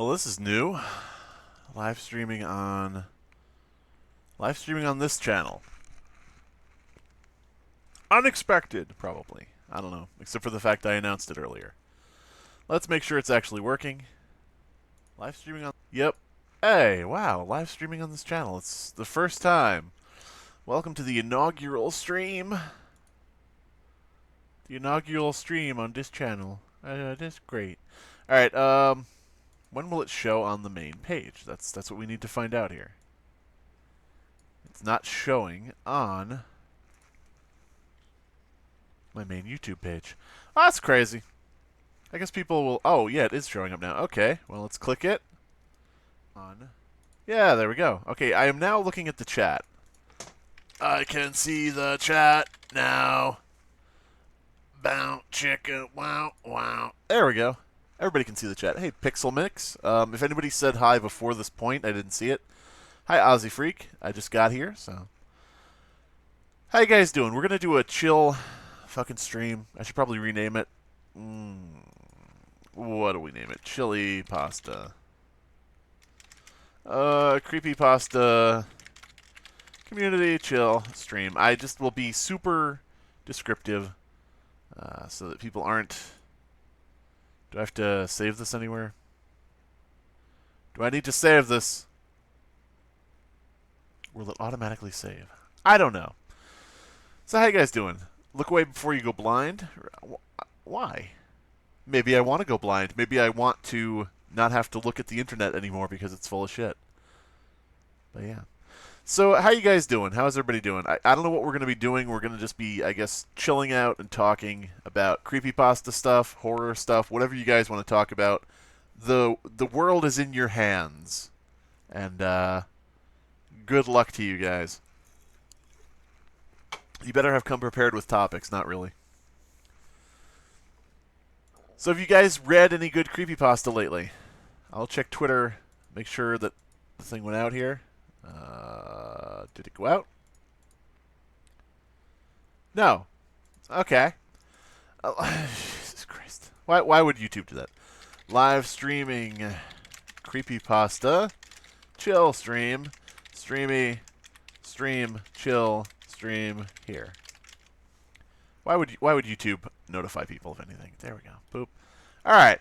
Well, this is new. Live streaming on this channel. Unexpected, probably. I don't know, except for the fact I announced it earlier. Let's make sure it's actually working. Live streaming on... Yep. Hey, wow, live streaming on this channel. It's the first time. Welcome to the inaugural stream. The inaugural stream on this channel. That's great. Alright, when will it show on the main page? That's what we need to find out here. It's not showing on my main YouTube page. Oh, that's crazy. I guess people will... Oh, yeah, it is showing up now. Okay, well, let's click it. On. Yeah, there we go. Okay, I am now looking at the chat. I can see the chat now. Bow, chicken, wow, wow. There we go. Everybody can see the chat. Hey, Pixel Mix. If anybody said hi before this point, I didn't see it. Hi, Ozzy Freak. I just got here, so... How you guys doing? We're going to do a chill fucking stream. I should probably rename it. What do we name it? Chillypasta. Creepypasta. Community chill stream. I just will be super descriptive so that people aren't... Do I have to save this anywhere? Do I need to save this? Will it automatically save? I don't know. So how you guys doing? Look away before you go blind? Why? Maybe I want to go blind. Maybe I want to not have to look at the internet anymore because it's full of shit. But yeah. So how you guys doing? How's everybody doing? I don't know what we're going to be doing. We're going to just be, I guess, chilling out and talking about creepypasta stuff, horror stuff, whatever you guys want to talk about. The world is in your hands. And good luck to you guys. You better have come prepared with topics, not really. So have you guys read any good creepypasta lately? I'll check Twitter, make sure that the thing went out here. Did it go out? No. Okay. Jesus Christ. Why would YouTube do that? Live streaming creepypasta. Chill stream. Stream, chill, stream here. Why would YouTube notify people of anything? There we go. Boop. All right.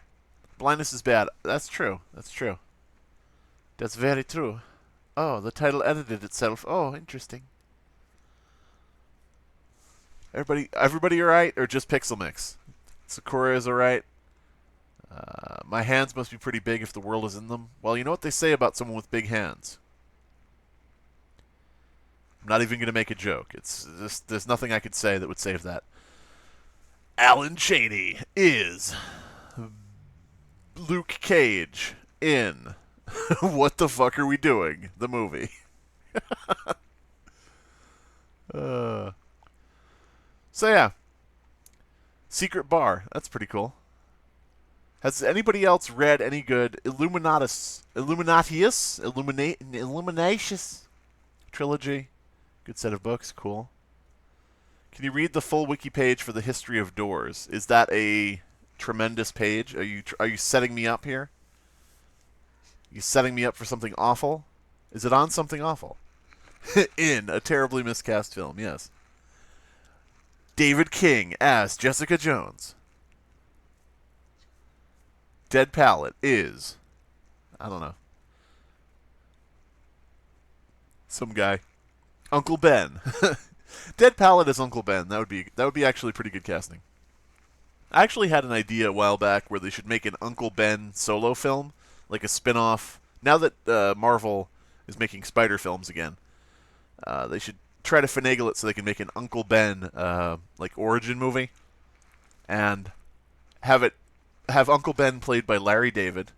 Blindness is bad. That's true. That's true. That's very true. Oh, the title edited itself. Oh, interesting. Everybody all right, or just Pixel Mix? Sakura is all right. My hands must be pretty big if the world is in them. Well, you know what they say about someone with big hands. I'm not even going to make a joke. It's just, there's nothing I could say that would save that. Alan Cheney is Luke Cage in What the Fuck Are We Doing? The movie. So yeah. Secret Bar. That's pretty cool. Has anybody else read any good Illuminatius trilogy? Good set of books. Cool. Can you read the full wiki page for the history of doors? Is that a tremendous page? Are you setting me up here? You setting me up for something awful? Is it on something awful? In a terribly miscast film, yes. David King as Jessica Jones. Dead Palette is... I don't know. Some guy. Uncle Ben. Dead Palette is Uncle Ben. That would be actually pretty good casting. I actually had an idea a while back where they should make an Uncle Ben solo film, like a spin-off. Now that Marvel is making Spider films again, they should try to finagle it so they can make an Uncle Ben like origin movie, and have Uncle Ben played by Larry David,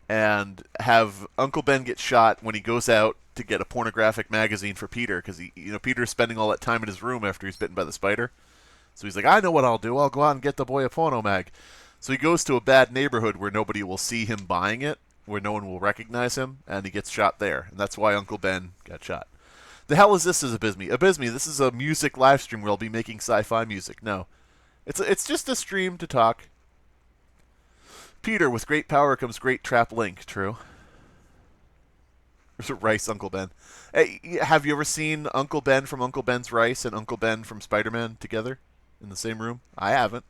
and have Uncle Ben get shot when he goes out to get a pornographic magazine for Peter, because Peter's spending all that time in his room after he's bitten by the spider. So he's like, I know what I'll do. I'll go out and get the boy a porno mag. So he goes to a bad neighborhood where nobody will see him buying it, where no one will recognize him, and he gets shot there. And that's why Uncle Ben got shot. The hell is this, Abysme? Abysme, this is a music live stream where I'll be making sci-fi music. No. It's just a stream to talk. Peter, with great power comes great trap link. True. Rice, Uncle Ben. Hey, have you ever seen Uncle Ben from Uncle Ben's Rice and Uncle Ben from Spider-Man together in the same room? I haven't.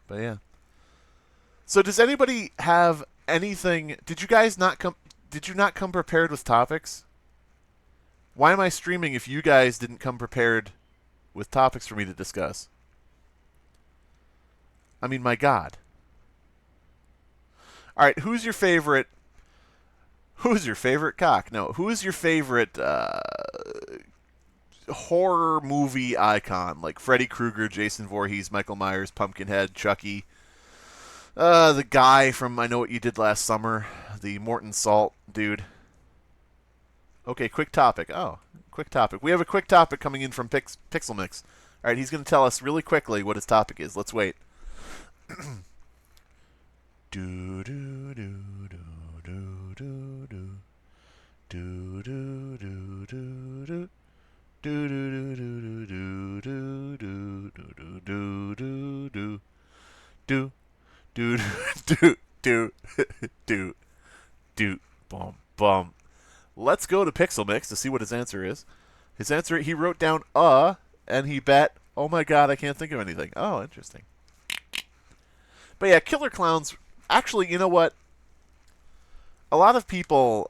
But yeah. So does anybody have anything? Did you guys not come? Did you not come prepared with topics? Why am I streaming if you guys didn't come prepared with topics for me to discuss? I mean, my God. All right, who's your favorite? Who's your favorite cock? No, who's your favorite horror movie icon? Like Freddy Krueger, Jason Voorhees, Michael Myers, Pumpkinhead, Chucky. The guy from I Know What You Did Last Summer, the Morton Salt dude. Okay, quick topic. Oh, quick topic. We have a quick topic coming in from Pixel Mix. All right, he's going to tell us really quickly what his topic is. Let's wait. do do do do do do do do do do do do. Do do do do do do do do do do do do do do do do bum bum. Let's go to Pixel Mix to see what his answer is. His answer, he wrote down and he bet, oh my God, I can't think of anything. Oh, interesting. But yeah, Killer Clowns. Actually, you know what? A lot of people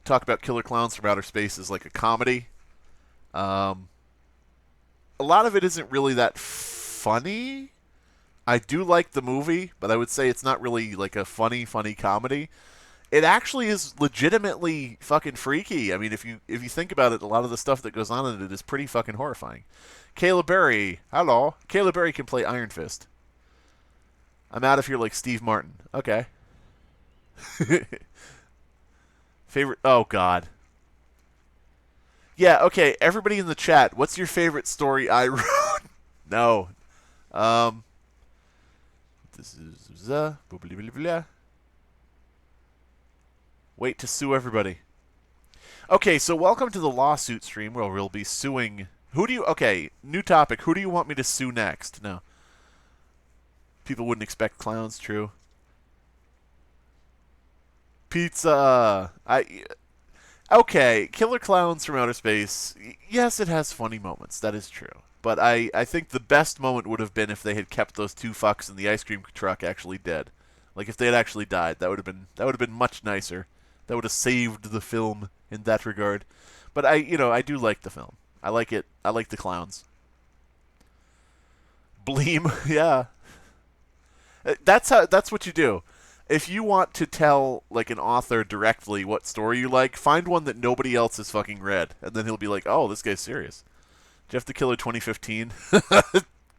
talk about Killer Clowns from Outer Space as like a comedy. A lot of it isn't really that funny. I do like the movie, but I would say it's not really like a funny comedy. It actually is legitimately fucking freaky. I mean, if you think about it, a lot of the stuff that goes on in it is pretty fucking horrifying. Kayla Berry, hello. Kayla Berry can play Iron Fist. I'm out of here like Steve Martin. Okay. Favorite? Oh God. Yeah. Okay. Everybody in the chat, what's your favorite story I wrote? No. This is blah, blah, blah, blah. Wait to sue everybody. Okay, so welcome to the lawsuit stream where we'll be suing. Okay, new topic. Who do you want me to sue next? No. People wouldn't expect clowns, true. Pizza. Okay, Killer Clowns from Outer Space. Yes, it has funny moments. That is true. But I think the best moment would have been if they had kept those two fucks in the ice cream truck actually dead. Like if they had actually died, that would have been much nicer. That would have saved the film in that regard. But I do like the film. I like it. I like the clowns. Bleem, yeah. That's what you do. If you want to tell like an author directly what story you like, find one that nobody else has fucking read, and then he'll be like, "Oh, this guy's serious." Jeff the Killer 2015.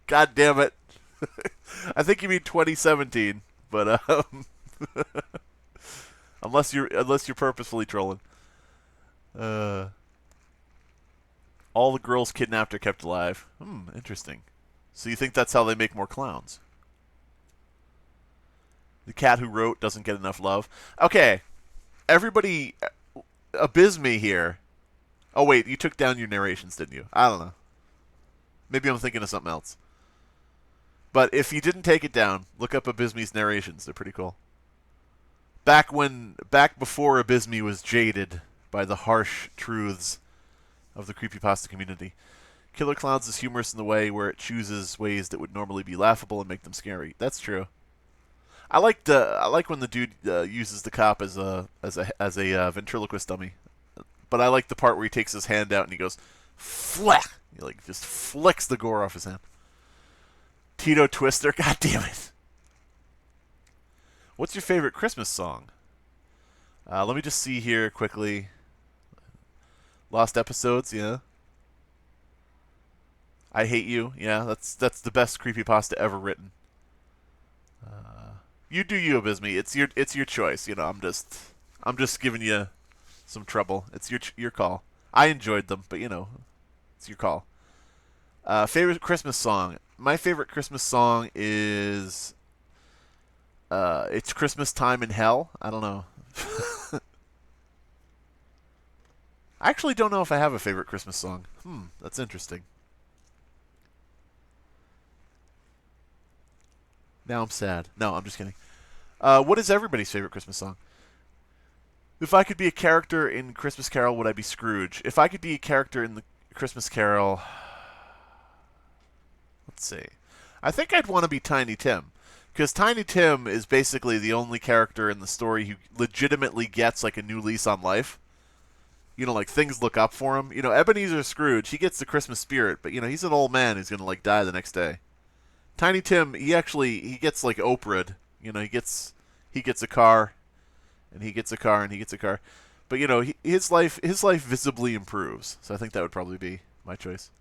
God damn it. I think you mean 2017, but unless you're purposefully trolling. All the girls kidnapped are kept alive. Interesting. So you think that's how they make more clowns? The cat who wrote doesn't get enough love. Okay, everybody, abysme here. Oh wait, you took down your narrations, didn't you? I don't know. Maybe I'm thinking of something else. But if you didn't take it down, look up Abysme's narrations. They're pretty cool. Back before Abysme was jaded by the harsh truths of the Creepypasta community. Killer Clowns is humorous in the way where it chooses ways that would normally be laughable and make them scary. That's true. I like when the dude uses the cop as a ventriloquist dummy, but I like the part where he takes his hand out and he goes, flick! He like just flicks the gore off his hand. Tito Twister, god damn it! What's your favorite Christmas song? Let me just see here quickly. Lost Episodes, yeah. I Hate You, yeah. That's the best creepypasta ever written. You do you, Abysme. It's your choice. You know, I'm just giving you some trouble. It's your call. I enjoyed them, but you know, it's your call. Favorite Christmas song. My favorite Christmas song is It's Christmas Time in Hell. I don't know. I actually don't know if I have a favorite Christmas song. That's interesting. Now I'm sad. No, I'm just kidding. What is everybody's favorite Christmas song? If I could be a character in Christmas Carol, would I be Scrooge? If I could be a character in the Christmas Carol, let's see. I think I'd want to be Tiny Tim. Because Tiny Tim is basically the only character in the story who legitimately gets like a new lease on life. You know, like things look up for him. You know, Ebenezer Scrooge, he gets the Christmas spirit, but you know, he's an old man who's gonna like die the next day. Tiny Tim, he gets like Oprah'd. You know, he gets a car, and he gets a car, and he gets a car. But you know, his life visibly improves. So I think that would probably be my choice.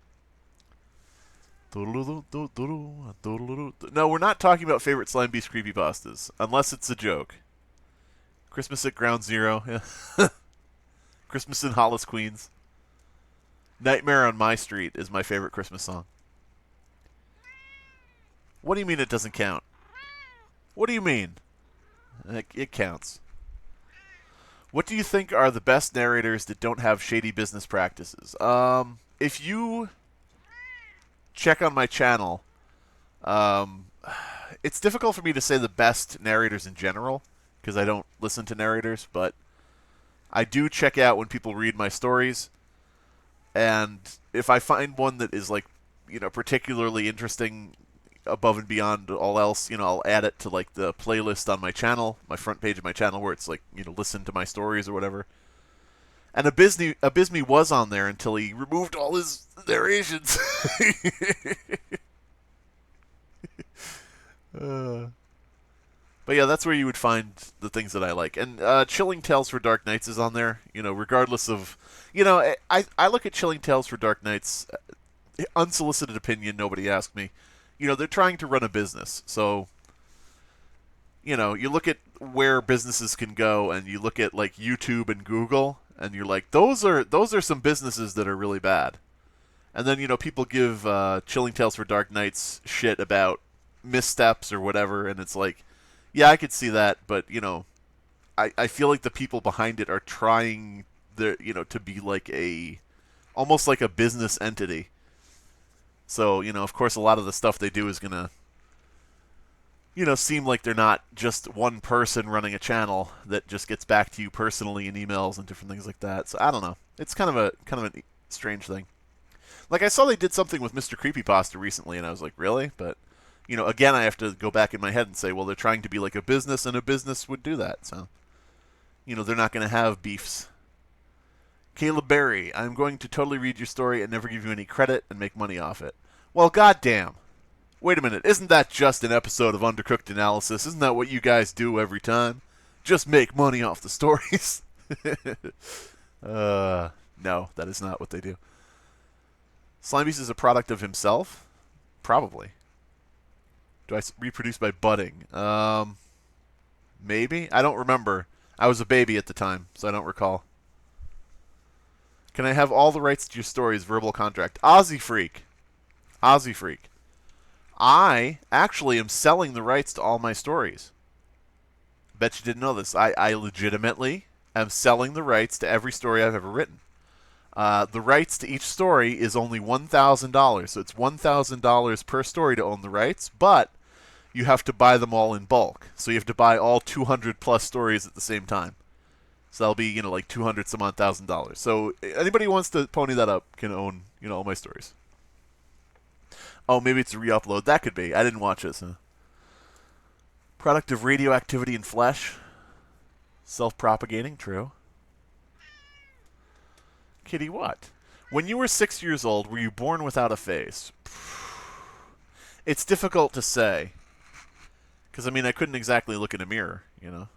No, we're not talking about favorite Slime Beast creepypastas, unless it's a joke. Christmas at Ground Zero, yeah. Christmas in Hollis, Queens. Nightmare on My Street is my favorite Christmas song. What do you mean it doesn't count? What do you mean? It counts. What do you think are the best narrators that don't have shady business practices? If you check on my channel, it's difficult for me to say the best narrators in general because I don't listen to narrators, but I do check out when people read my stories, and if I find one that is like, you know, particularly interesting above and beyond all else, you know, I'll add it to like the playlist on my channel, my front page of my channel, where it's like, you know, listen to my stories or whatever. And Abysme was on there until he removed all his narrations. But yeah, that's where you would find the things that I like. And Chilling Tales for Dark Nights is on there. You know, regardless of, you know, I look at Chilling Tales for Dark Nights, unsolicited opinion. Nobody asked me. You know, they're trying to run a business, so you know, you look at where businesses can go, and you look at like YouTube and Google, and you're like, those are some businesses that are really bad. And then, you know, people give Chilling Tales for Dark Nights shit about missteps or whatever, and it's like, yeah, I could see that, but you know, I feel like the people behind it are trying to be like almost like a business entity. So, you know, of course, a lot of the stuff they do is gonna, you know, seem like they're not just one person running a channel that just gets back to you personally in emails and different things like that. So I don't know. It's kind of a strange thing. Like I saw they did something with Mr. Creepypasta recently, and I was like, really? But you know, again, I have to go back in my head and say, well, they're trying to be like a business, and a business would do that. So, you know, they're not going to have beefs. Caleb Berry, I'm going to totally read your story and never give you any credit and make money off it. Well, goddamn. Wait a minute, isn't that just an episode of Undercooked Analysis? Isn't that what you guys do every time? Just make money off the stories? No, that is not what they do. Slimebeast is a product of himself? Probably. Do I reproduce by budding? Maybe? I don't remember. I was a baby at the time, so I don't recall. Can I have all the rights to your stories, verbal contract? Aussie Freak. Aussie Freak. I actually am selling the rights to all my stories. Bet you didn't know this. I legitimately am selling the rights to every story I've ever written. The rights to each story is only $1,000, so it's $1,000 per story to own the rights, but you have to buy them all in bulk. So you have to buy all 200 plus stories at the same time. So that'll be, you know, like 200 some odd $1,000. So anybody who wants to pony that up can own, you know, all my stories. Oh, maybe it's a re-upload. That could be. I didn't watch this. Huh? Product of radioactivity in flesh. Self-propagating. True. Kitty, what? When you were 6 years old, were you born without a face? It's difficult to say. Because, I mean, I couldn't exactly look in a mirror, you know.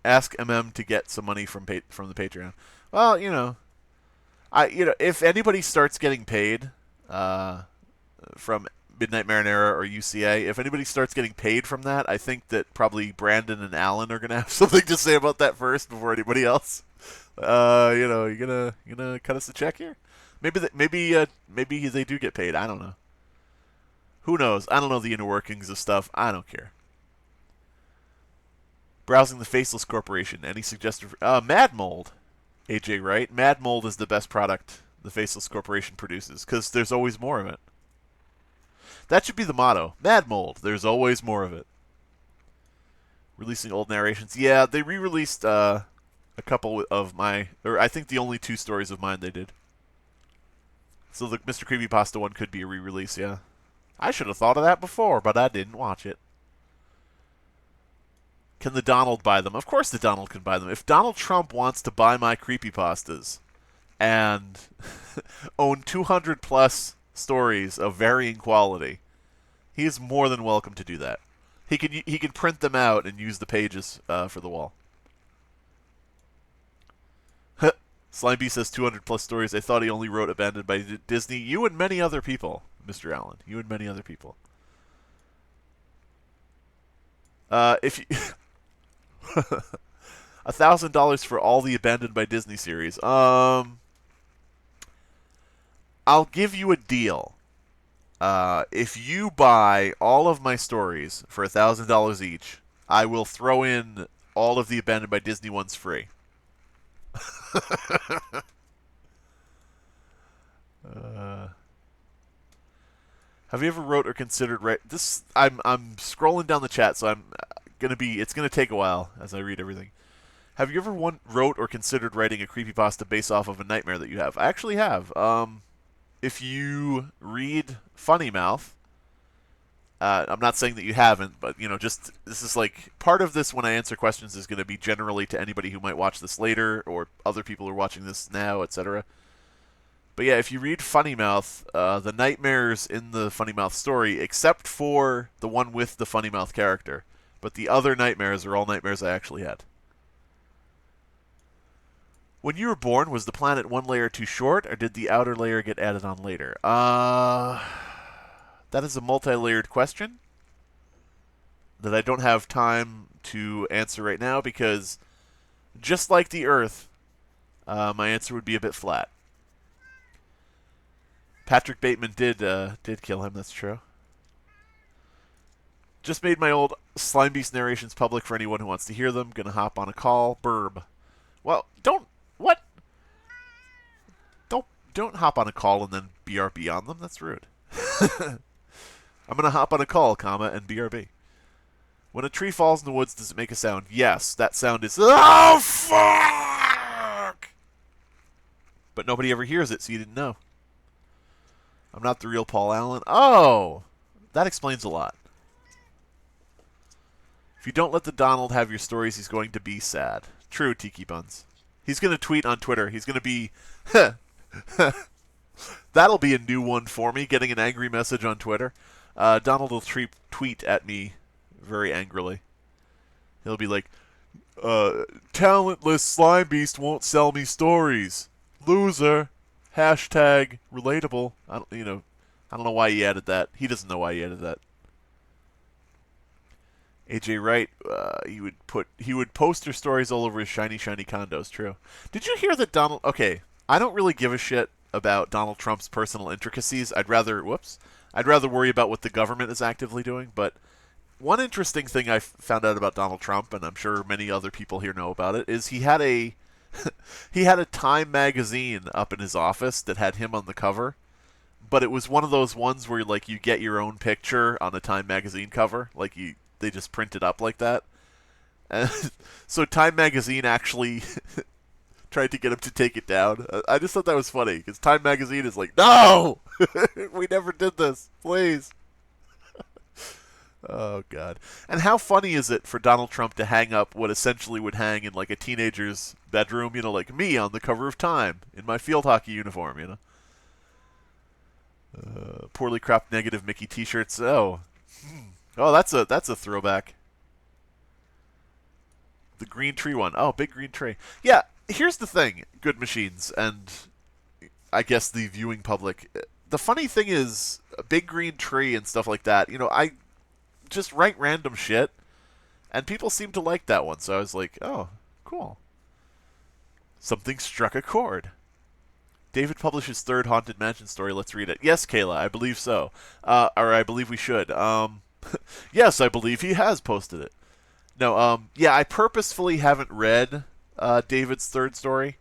Ask to get some money from the Patreon. Well, you know, if anybody starts getting paid from Midnight Marinara or UCA, if anybody starts getting paid from that, I think that probably Brandon and Alan are gonna have something to say about that first before anybody else. You know, you gonna cut us a check here? Maybe they do get paid. I don't know. Who knows? I don't know the inner workings of stuff. I don't care. Browsing the Faceless Corporation. Any suggestion? Mad Mold. AJ Wright. Mad Mold is the best product the Faceless Corporation produces because there's always more of it. That should be the motto. Mad Mold. There's always more of it. Releasing old narrations. Yeah, they re-released a couple of my, or I think the only 2 stories of mine they did. So the Mr. Creepypasta one could be a re-release, yeah. I should have thought of that before, but I didn't watch it. Can the Donald buy them? Of course the Donald can buy them. If Donald Trump wants to buy my creepypastas and own 200 plus stories of varying quality, he is more than welcome to do that. He can print them out and use the pages for the wall. Slimeby says 200 plus stories. I thought he only wrote Abandoned by Disney. You and many other people, Mr. Allen. You and many other people. If you $1,000 for all the Abandoned by Disney series. I'll give you a deal. If you buy all of my stories for $1,000 each, I will throw in all of the Abandoned by Disney ones free. Have you ever wrote or considered this? I'm scrolling down the chat, so it's gonna take a while as I read everything. Have you ever wrote or considered writing a creepypasta based off of a nightmare that you have? I actually have. If you read Funny Mouth, I'm not saying that you haven't, but just this is like part of this when I answer questions is going to be generally to anybody who might watch this later or other people who are watching this now, etc. But yeah, if you read Funny Mouth, the nightmares in the Funny Mouth story, except for the one with the Funny Mouth character, but the other nightmares are all nightmares I actually had. When you were born, was the planet one layer too short, or did the outer layer get added on later? That is a multi-layered question that I don't have time to answer right now because, just like the Earth, my answer would be a bit flat. Patrick Bateman did kill him. That's true. Just made my old Slime Beast narrations public for anyone who wants to hear them. Gonna hop on a call. Burb. Well, don't. What? Don't hop on a call and then BRB on them. That's rude. I'm going to hop on a call, and BRB. When a tree falls in the woods, does it make a sound? Yes, that sound is, oh, fuck! But nobody ever hears it, so you didn't know. I'm not the real Paul Allen. Oh, that explains a lot. If you don't let the Donald have your stories, he's going to be sad. True, Tiki Buns. He's going to tweet on Twitter. He's going to be, that'll be a new one for me, getting an angry message on Twitter. Donald will tweet at me very angrily. He'll be like, talentless slime beast won't sell me stories. Loser. Hashtag relatable. I don't know why he added that. He doesn't know why he added that. AJ Wright, he would poster stories all over his shiny condos. True. Did you hear that Donald? Okay, I don't really give a shit about Donald Trump's personal intricacies. I'd rather worry about what the government is actively doing. But one interesting thing I found out about Donald Trump, and I'm sure many other people here know about it, is he had a Time magazine up in his office that had him on the cover. But it was one of those ones where like you get your own picture on a Time magazine cover, like they just print it up like that. And so Time magazine actually tried to get him to take it down. I just thought that was funny because Time magazine is like, no, we never did this, please. Oh God! And how funny is it for Donald Trump to hang up what essentially would hang in like a teenager's bedroom? Like me on the cover of Time in my field hockey uniform. Poorly cropped negative Mickey T-shirts. Oh, that's a throwback. The green tree one. Oh, big green tree. Yeah. Here's the thing, good machines, and I guess the viewing public. The funny thing is, a big green tree and stuff like that. I just write random shit, and people seem to like that one. So I was like, oh, cool. Something struck a chord. David published his third Haunted Mansion story. Let's read it. Yes, Kayla, I believe so. Or I believe we should. Yes, I believe he has posted it. No, yeah, I purposefully haven't read David's third story.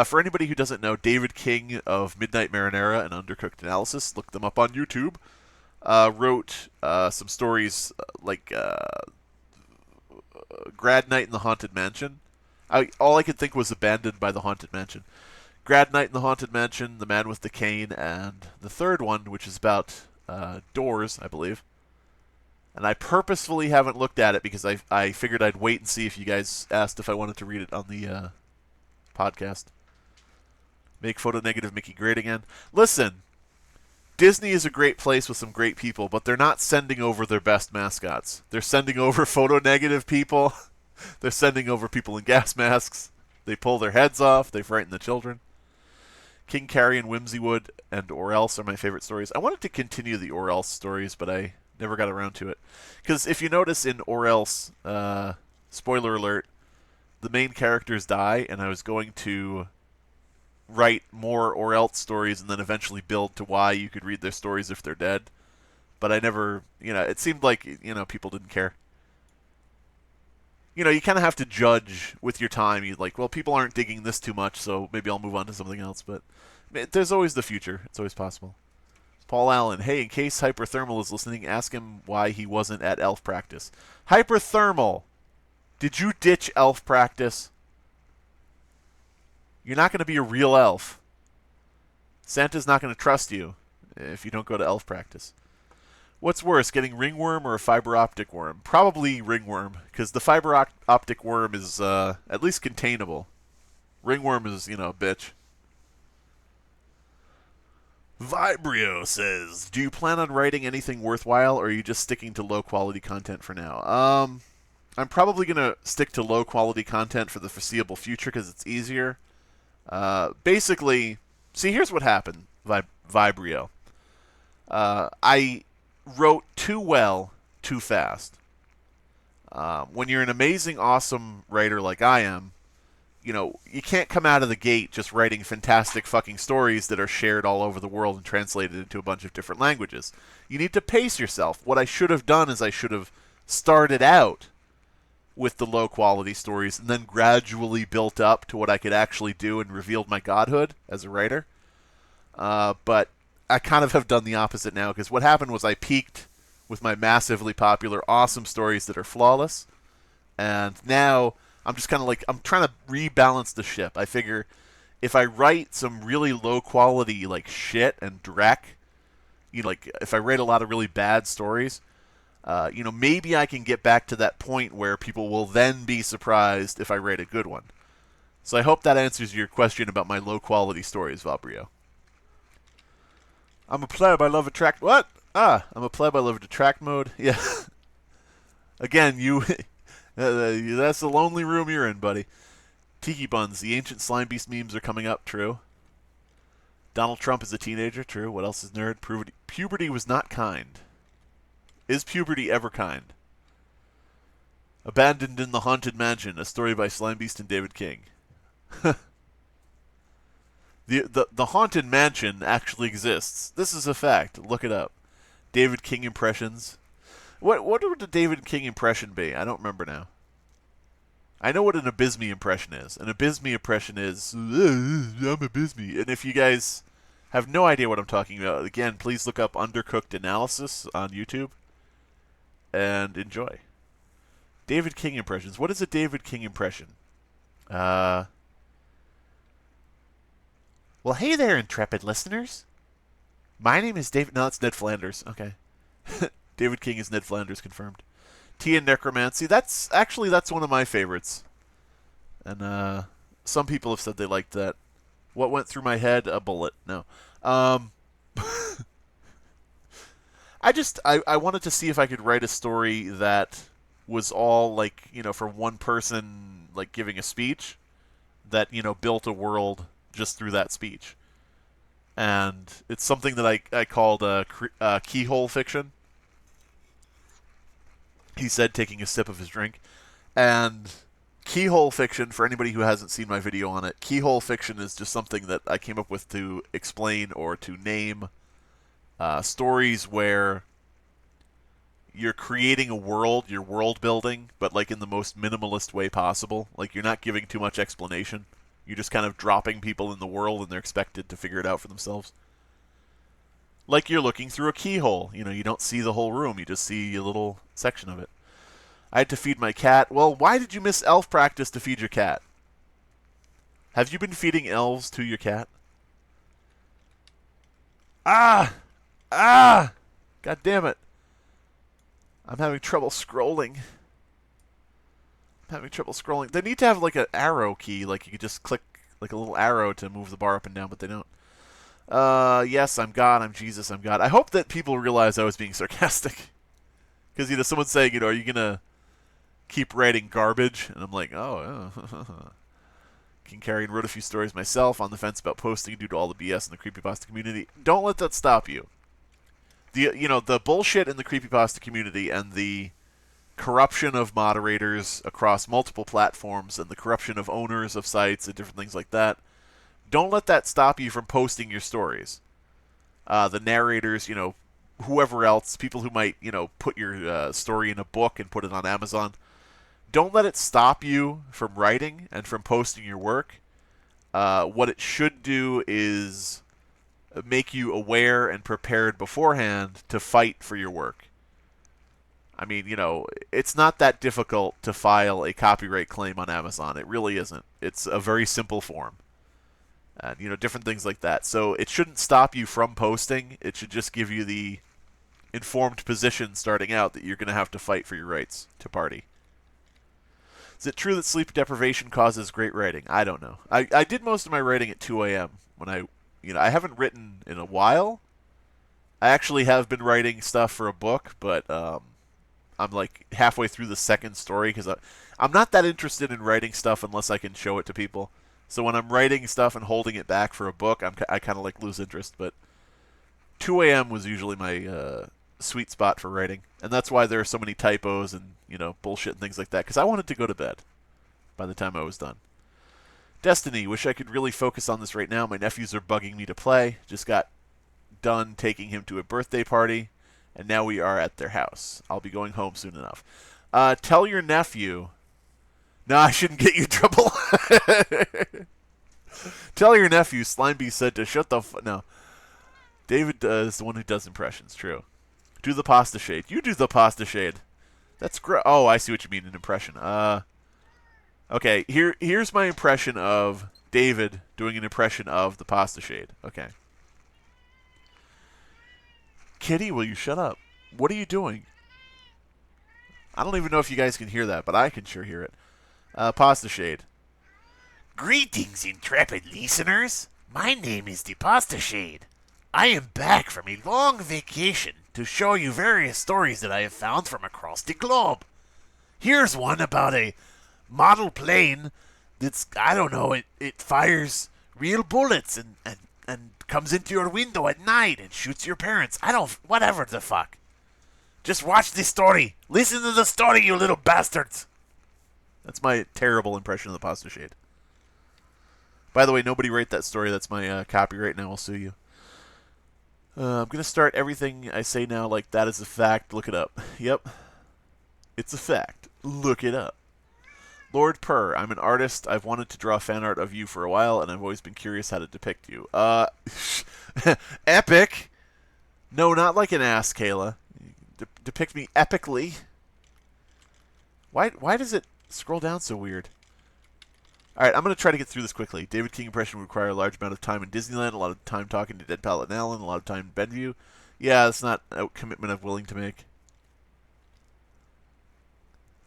For anybody who doesn't know, David King of Midnight Marinara and Undercooked Analysis, look them up on YouTube. wrote some stories like Grad Night in the Haunted Mansion. All I could think was Abandoned by the Haunted Mansion. Grad Night in the Haunted Mansion, The Man with the Cane, and the third one, which is about doors, I believe. And I purposefully haven't looked at it because I figured I'd wait and see if you guys asked if I wanted to read it on the podcast. Make photo negative Mickey great again. Listen, Disney is a great place with some great people, but they're not sending over their best mascots. They're sending over photo negative people. They're sending over people in gas masks. They pull their heads off. They frighten the children. King Carrie and Whimsywood and Or Else are my favorite stories. I wanted to continue the Or Else stories, but I never got around to it. Because if you notice in Or Else, spoiler alert, the main characters die, and I was going to write more Or Else stories and then eventually build to why you could read their stories if they're dead. But I never, it seemed like, people didn't care. You kind of have to judge with your time. You're like, well, people aren't digging this too much, so maybe I'll move on to something else. But there's always the future. It's always possible. Paul Allen, hey, in case Hyperthermal is listening, ask him why he wasn't at elf practice. Hyperthermal, did you ditch elf practice? You're not going to be a real elf. Santa's not going to trust you if you don't go to elf practice. What's worse, getting ringworm or a fiber optic worm? Probably ringworm, because the fiber optic worm is at least containable. Ringworm is, a bitch. Vibrio says, do you plan on writing anything worthwhile, or are you just sticking to low-quality content for now? I'm probably going to stick to low-quality content for the foreseeable future, because it's easier. Basically, see, here's what happened, Vibrio. I wrote too well, too fast. When you're an amazing, awesome writer like I am, you can't come out of the gate just writing fantastic fucking stories that are shared all over the world and translated into a bunch of different languages. You need to pace yourself. What I should have done is I should have started out with the low-quality stories and then gradually built up to what I could actually do and revealed my godhood as a writer. But I kind of have done the opposite now, because what happened was I peaked with my massively popular, awesome stories that are flawless, and now I'm just kind of like, I'm trying to rebalance the ship. I figure if I write some really low-quality, like, shit and dreck, like, if I write a lot of really bad stories, maybe I can get back to that point where people will then be surprised if I write a good one. So I hope that answers your question about my low-quality stories, Vabrio. I'm a pleb, I love attract... What? I'm a pleb, I love attract mode. Yeah. Again, that's the lonely room you're in, buddy. Tiki Buns, the ancient slime beast memes are coming up. True. Donald Trump is a teenager. True. What else is nerd? Puberty was not kind. Is puberty ever kind? Abandoned in the Haunted Mansion, a story by Slime Beast and David King. The Haunted Mansion actually exists. This is a fact. Look it up. David King impressions. What would a David King impression be? I don't remember now. I know what an Abysme impression is. An Abysme impression is, I'm Abysme. And if you guys have no idea what I'm talking about, again, please look up Undercooked Analysis on YouTube and enjoy. David King impressions. What is a David King impression? Well, hey there, intrepid listeners. My name is David... No, it's Ned Flanders. Okay. David King is Ned Flanders, confirmed. Tea and Necromancy. That's one of my favorites. And some people have said they liked that. What went through my head? A bullet. No. I wanted to see if I could write a story that was all, like, from one person, like, giving a speech that, built a world just through that speech. And it's something that I called Keyhole fiction. He said, taking a sip of his drink. And Keyhole fiction, for anybody who hasn't seen my video on it, Keyhole fiction is just something that I came up with to explain or to name stories where you're creating a world, you're world building, but like in the most minimalist way possible. Like, you're not giving too much explanation. You're just kind of dropping people in the world and they're expected to figure it out for themselves. Like you're looking through a keyhole. You know, you don't see the whole room. You just see a little section of it. I had to feed my cat. Well, why did you miss elf practice to feed your cat? Have you been feeding elves to your cat? Ah! Ah! God damn it. I'm having trouble scrolling. They need to have like an arrow key, like you could just click like a little arrow to move the bar up and down, but they don't. Yes, I'm God, I'm Jesus, I'm God. I hope that people realize I was being sarcastic. Because, you know, someone's saying, you know, are you going to keep writing garbage? And I'm like, oh. King Carrion wrote a few stories myself, on the fence about posting due to all the BS in the Creepypasta community. Don't let that stop you. The bullshit in the Creepypasta community and the corruption of moderators across multiple platforms and the corruption of owners of sites and different things like that, don't let that stop you from posting your stories. The narrators, you know, whoever else, people who might, you know, put your story in a book and put it on Amazon, don't let it stop you from writing and from posting your work. What it should do is make you aware and prepared beforehand to fight for your work. I mean, you know, it's not that difficult to file a copyright claim on Amazon. It really isn't. It's a very simple form. And, you know, different things like that. So it shouldn't stop you from posting. It should just give you the informed position starting out that you're going to have to fight for your rights to party. Is it true that sleep deprivation causes great writing? I don't know. I did most of my writing at 2 a.m. when I haven't written in a while. I actually have been writing stuff for a book, but I'm like halfway through the second story because I'm not that interested in writing stuff unless I can show it to people. So when I'm writing stuff and holding it back for a book, I kind of like lose interest. But 2 a.m. was usually my sweet spot for writing, and that's why there are so many typos and, you know, bullshit and things like that, because I wanted to go to bed by the time I was done. Destiny, wish I could really focus on this right now. My nephews are bugging me to play. Just got done taking him to a birthday party, and now we are at their house. I'll be going home soon enough. Tell your nephew... No, I shouldn't get you in trouble. Tell your nephew, Slimebee said to shut the No. David is the one who does impressions, true. Do the pasta shade. You do the pasta shade. That's great. Oh, I see what you mean, an impression. Okay, here's my impression of David doing an impression of the pasta shade. Okay. Kitty, will you shut up? What are you doing? I don't even know if you guys can hear that, but I can sure hear it. Pasta shade. Greetings, intrepid listeners. My name is the Pasta Shade. I am back from a long vacation to show you various stories that I have found from across the globe. Here's one about a model plane that's, I don't know, it fires real bullets and comes into your window at night and shoots your parents. Whatever the fuck. Just watch this story. Listen to the story, you little bastards. That's my terrible impression of the pasta shade. By the way, nobody write that story. That's my copyright, and I will sue you. I'm going to start everything I say now like that is a fact. Look it up. Yep. It's a fact. Look it up. Lord Purr, I'm an artist. I've wanted to draw fan art of you for a while, and I've always been curious how to depict you. Epic? No, not like an ass, Kayla. Depict me epically. Why does it scroll down so weird? Alright, I'm going to try to get through this quickly. David King impression would require a large amount of time in Disneyland, a lot of time talking to Dead Pallet and Alan, a lot of time in Benview. Yeah, that's not a commitment I'm willing to make.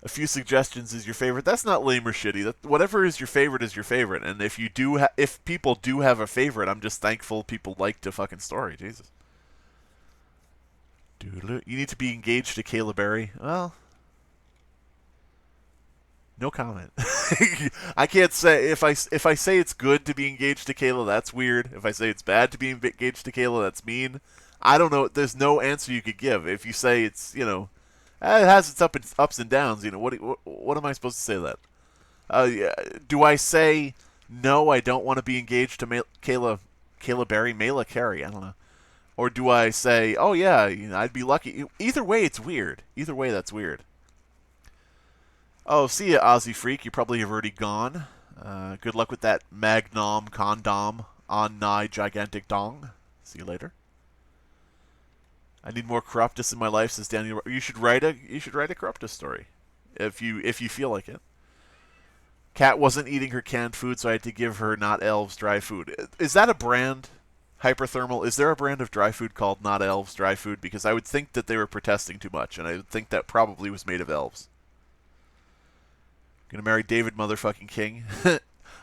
A few suggestions is your favorite. That's not lame or shitty. Whatever is your favorite is your favorite. And if if people do have a favorite, I'm just thankful people liked a fucking story. Jesus. You need to be engaged to Kayla Berry. Well... No comment. I can't say if I say it's good to be engaged to Kayla, that's weird. If I say it's bad to be engaged to Kayla, that's mean. I don't know. There's no answer you could give. If you say it's, you know, it has its ups and downs. You know, what am I supposed to say to that? Do I say no? I don't want to be engaged to Kayla Berry, Mela Carey. I don't know. Or do I say, oh yeah, you know, I'd be lucky. Either way, it's weird. Either way, that's weird. Oh, see ya, Aussie Freak. You probably have already gone. Good luck with that Magnum Condom on Nigh Gigantic Dong. See you later. I need more Corruptus in my life, says Daniel. You should write a Corruptus story, if you feel like it. Cat wasn't eating her canned food, so I had to give her Not Elves dry food. Is that a brand? Hyperthermal? Is there a brand of dry food called Not Elves dry food? Because I would think that they were protesting too much, and I would think that probably was made of elves. Gonna marry David motherfucking King.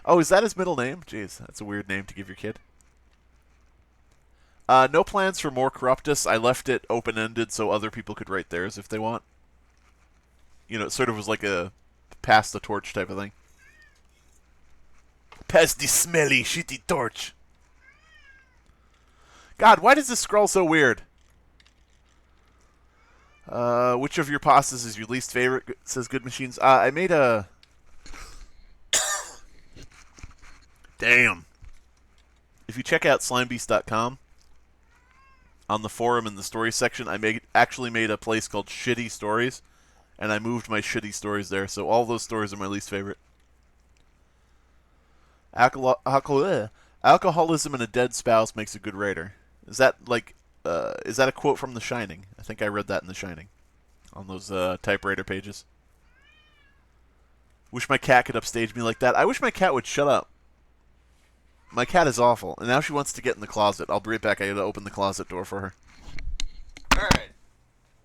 Oh, is that his middle name? Jeez, that's a weird name to give your kid. No plans for more Corruptus. I left it open-ended so other people could write theirs if they want. You know, it sort of was like a pass the torch type of thing. Pass the smelly, shitty torch. God, why does this scroll so weird? Which of your pastas is your least favorite? Says Good Machines. I made a... Damn. If you check out slimebeast.com, on the forum in the stories section, I actually made a place called Shitty Stories, and I moved my shitty stories there, so all those stories are my least favorite. Alcoholism and a dead spouse makes a good writer. Is that a quote from The Shining? I think I read that in The Shining, on those typewriter pages. Wish my cat could upstage me like that. I wish my cat would shut up. My cat is awful, and now she wants to get in the closet. I'll be right back. I gotta open the closet door for her. Alright.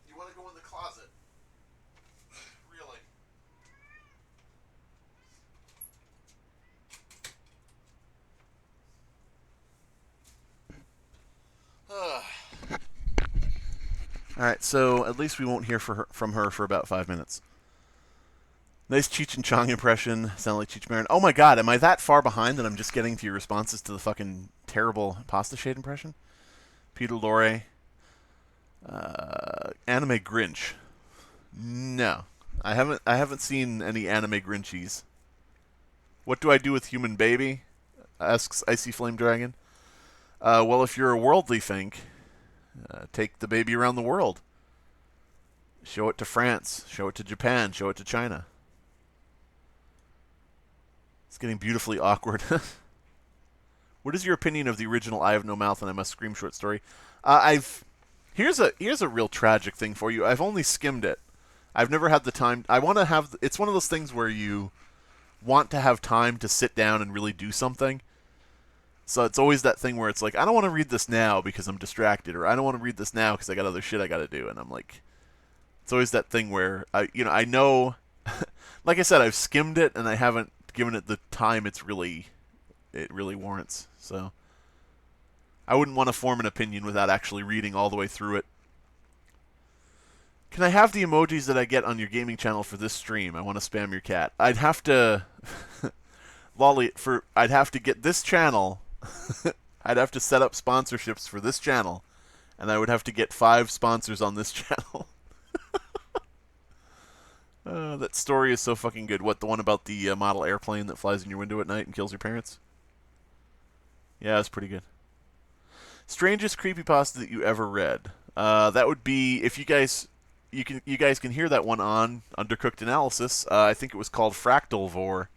You wanna go in the closet? Really? Alright, so at least we won't hear from her for about 5 minutes. Nice Cheech and Chong impression. Sound like Cheech Marin. Oh my god, am I that far behind that I'm just getting to your responses to the fucking terrible Pasta Shade impression? Peter Lorre. Anime Grinch. No. I haven't seen any anime Grinchies. What do I do with human baby? Asks Icy Flame Dragon. Well, if you're a worldly think, take the baby around the world. Show it to France. Show it to Japan. Show it to China. It's getting beautifully awkward. What is your opinion of the original I Have No Mouth and I Must Scream short story? Here's a real tragic thing for you. I've only skimmed it. I've never had the time. I want to have. It's one of those things where you want to have time to sit down and really do something. So it's always that thing where it's like, I don't want to read this now because I'm distracted, or I don't want to read this now because I got other shit I got to do, and I'm like, it's always that thing where I know, like I said, I've skimmed it and I haven't given it the time it really warrants. So I wouldn't want to form an opinion without actually reading all the way through it. Can I have the emojis that I get on your gaming channel for this stream? I want to spam your cat. I'd have to I'd have to get this channel. I'd have to set up sponsorships for this channel, and I would have to get 5 sponsors on this channel. That story is so fucking good. What, the one about the model airplane that flies in your window at night and kills your parents? Yeah, it's pretty good. Strangest creepypasta that you ever read? That would be, if you guys can hear that one on Undercooked Analysis. I think it was called Fractal Vor,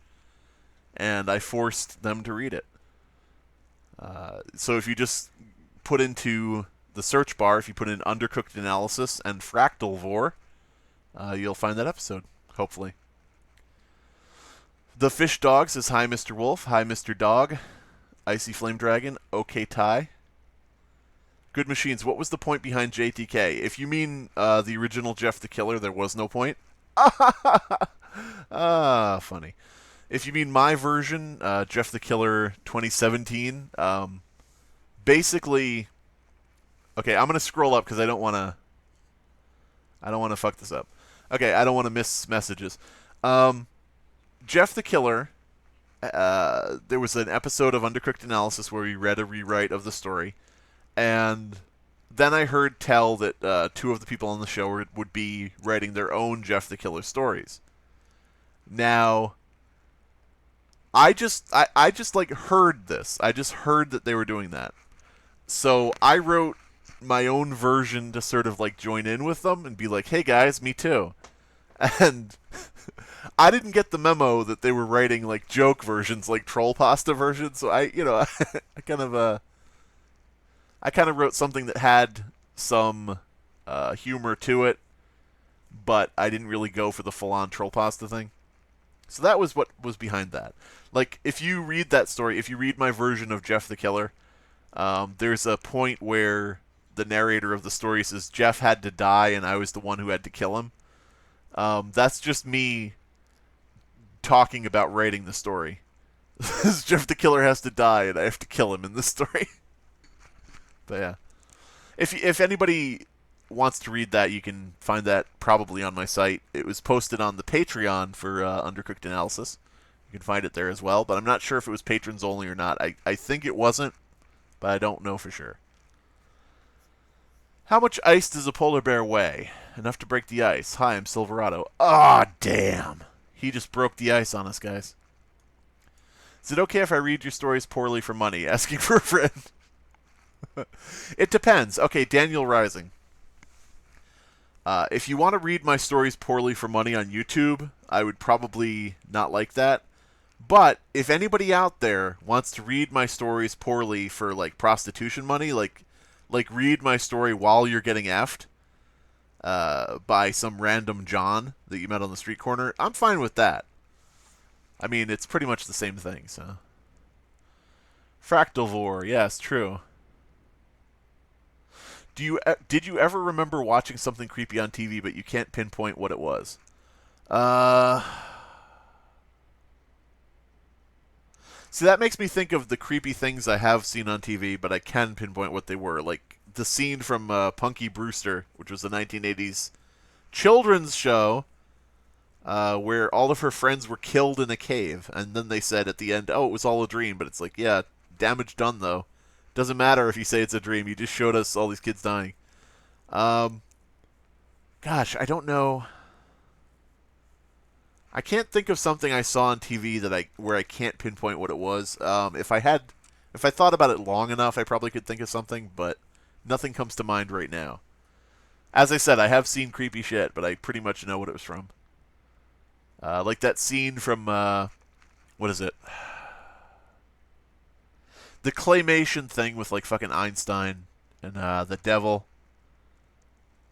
and I forced them to read it. So if you just put into the search bar, if you put in Undercooked Analysis and Fractal Vor, you'll find that episode, hopefully. The Fish Dog says, hi, Mr. Wolf. Hi, Mr. Dog. Icy Flame Dragon. Okay, Ty. Good Machines. What was the point behind JTK? If you mean the original Jeff the Killer, there was no point. Funny. If you mean my version, Jeff the Killer 2017, basically... Okay, I'm going to scroll up because I don't want to fuck this up. Okay, I don't want to miss messages. Jeff the Killer, there was an episode of Undercooked Analysis where we read a rewrite of the story, and then I heard tell that 2 of the people on the show would be writing their own Jeff the Killer stories. Now, I just like heard this. I just heard that they were doing that. So I wrote my own version to sort of like join in with them and be like, hey guys, me too. And I didn't get the memo that they were writing like joke versions, like troll pasta versions. So I kind of wrote something that had some humor to it, but I didn't really go for the full-on troll pasta thing. So that was what was behind that. Like, if you read that story, if you read my version of Jeff the Killer, there's a point where the narrator of the story says Jeff had to die and I was the one who had to kill him. That's just me talking about writing the story. Jeff the Killer has to die and I have to kill him in this story. But yeah. If anybody wants to read that, you can find that probably on my site. It was posted on the Patreon for Undercooked Analysis. You can find it there as well, but I'm not sure if it was patrons only or not. I think it wasn't, but I don't know for sure. How much ice does a polar bear weigh? Enough to break the ice. Hi, I'm Silverado. Aw, damn. He just broke the ice on us, guys. Is it okay if I read your stories poorly for money? Asking for a friend. It depends. Okay, Daniel Rising. If you want to read my stories poorly for money on YouTube, I would probably not like that. But if anybody out there wants to read my stories poorly for like prostitution money, like read my story while you're getting effed by some random John that you met on the street corner, I'm fine with that. I mean, it's pretty much the same thing, so. Fractalvore, yes, true. Did you ever remember watching something creepy on TV, but you can't pinpoint what it was? See, that makes me think of the creepy things I have seen on TV, but I can pinpoint what they were. Like the scene from Punky Brewster, which was the 1980s children's show, where all of her friends were killed in a cave, and then they said at the end, "Oh, it was all a dream." But it's like, yeah, damage done though. Doesn't matter if you say it's a dream. You just showed us all these kids dying. Gosh, I don't know. I can't think of something I saw on TV where I can't pinpoint what it was. If I thought about it long enough, I probably could think of something, but nothing comes to mind right now. As I said, I have seen creepy shit, but I pretty much know what it was from. Like that scene from what is it? The claymation thing with like fucking Einstein and the devil.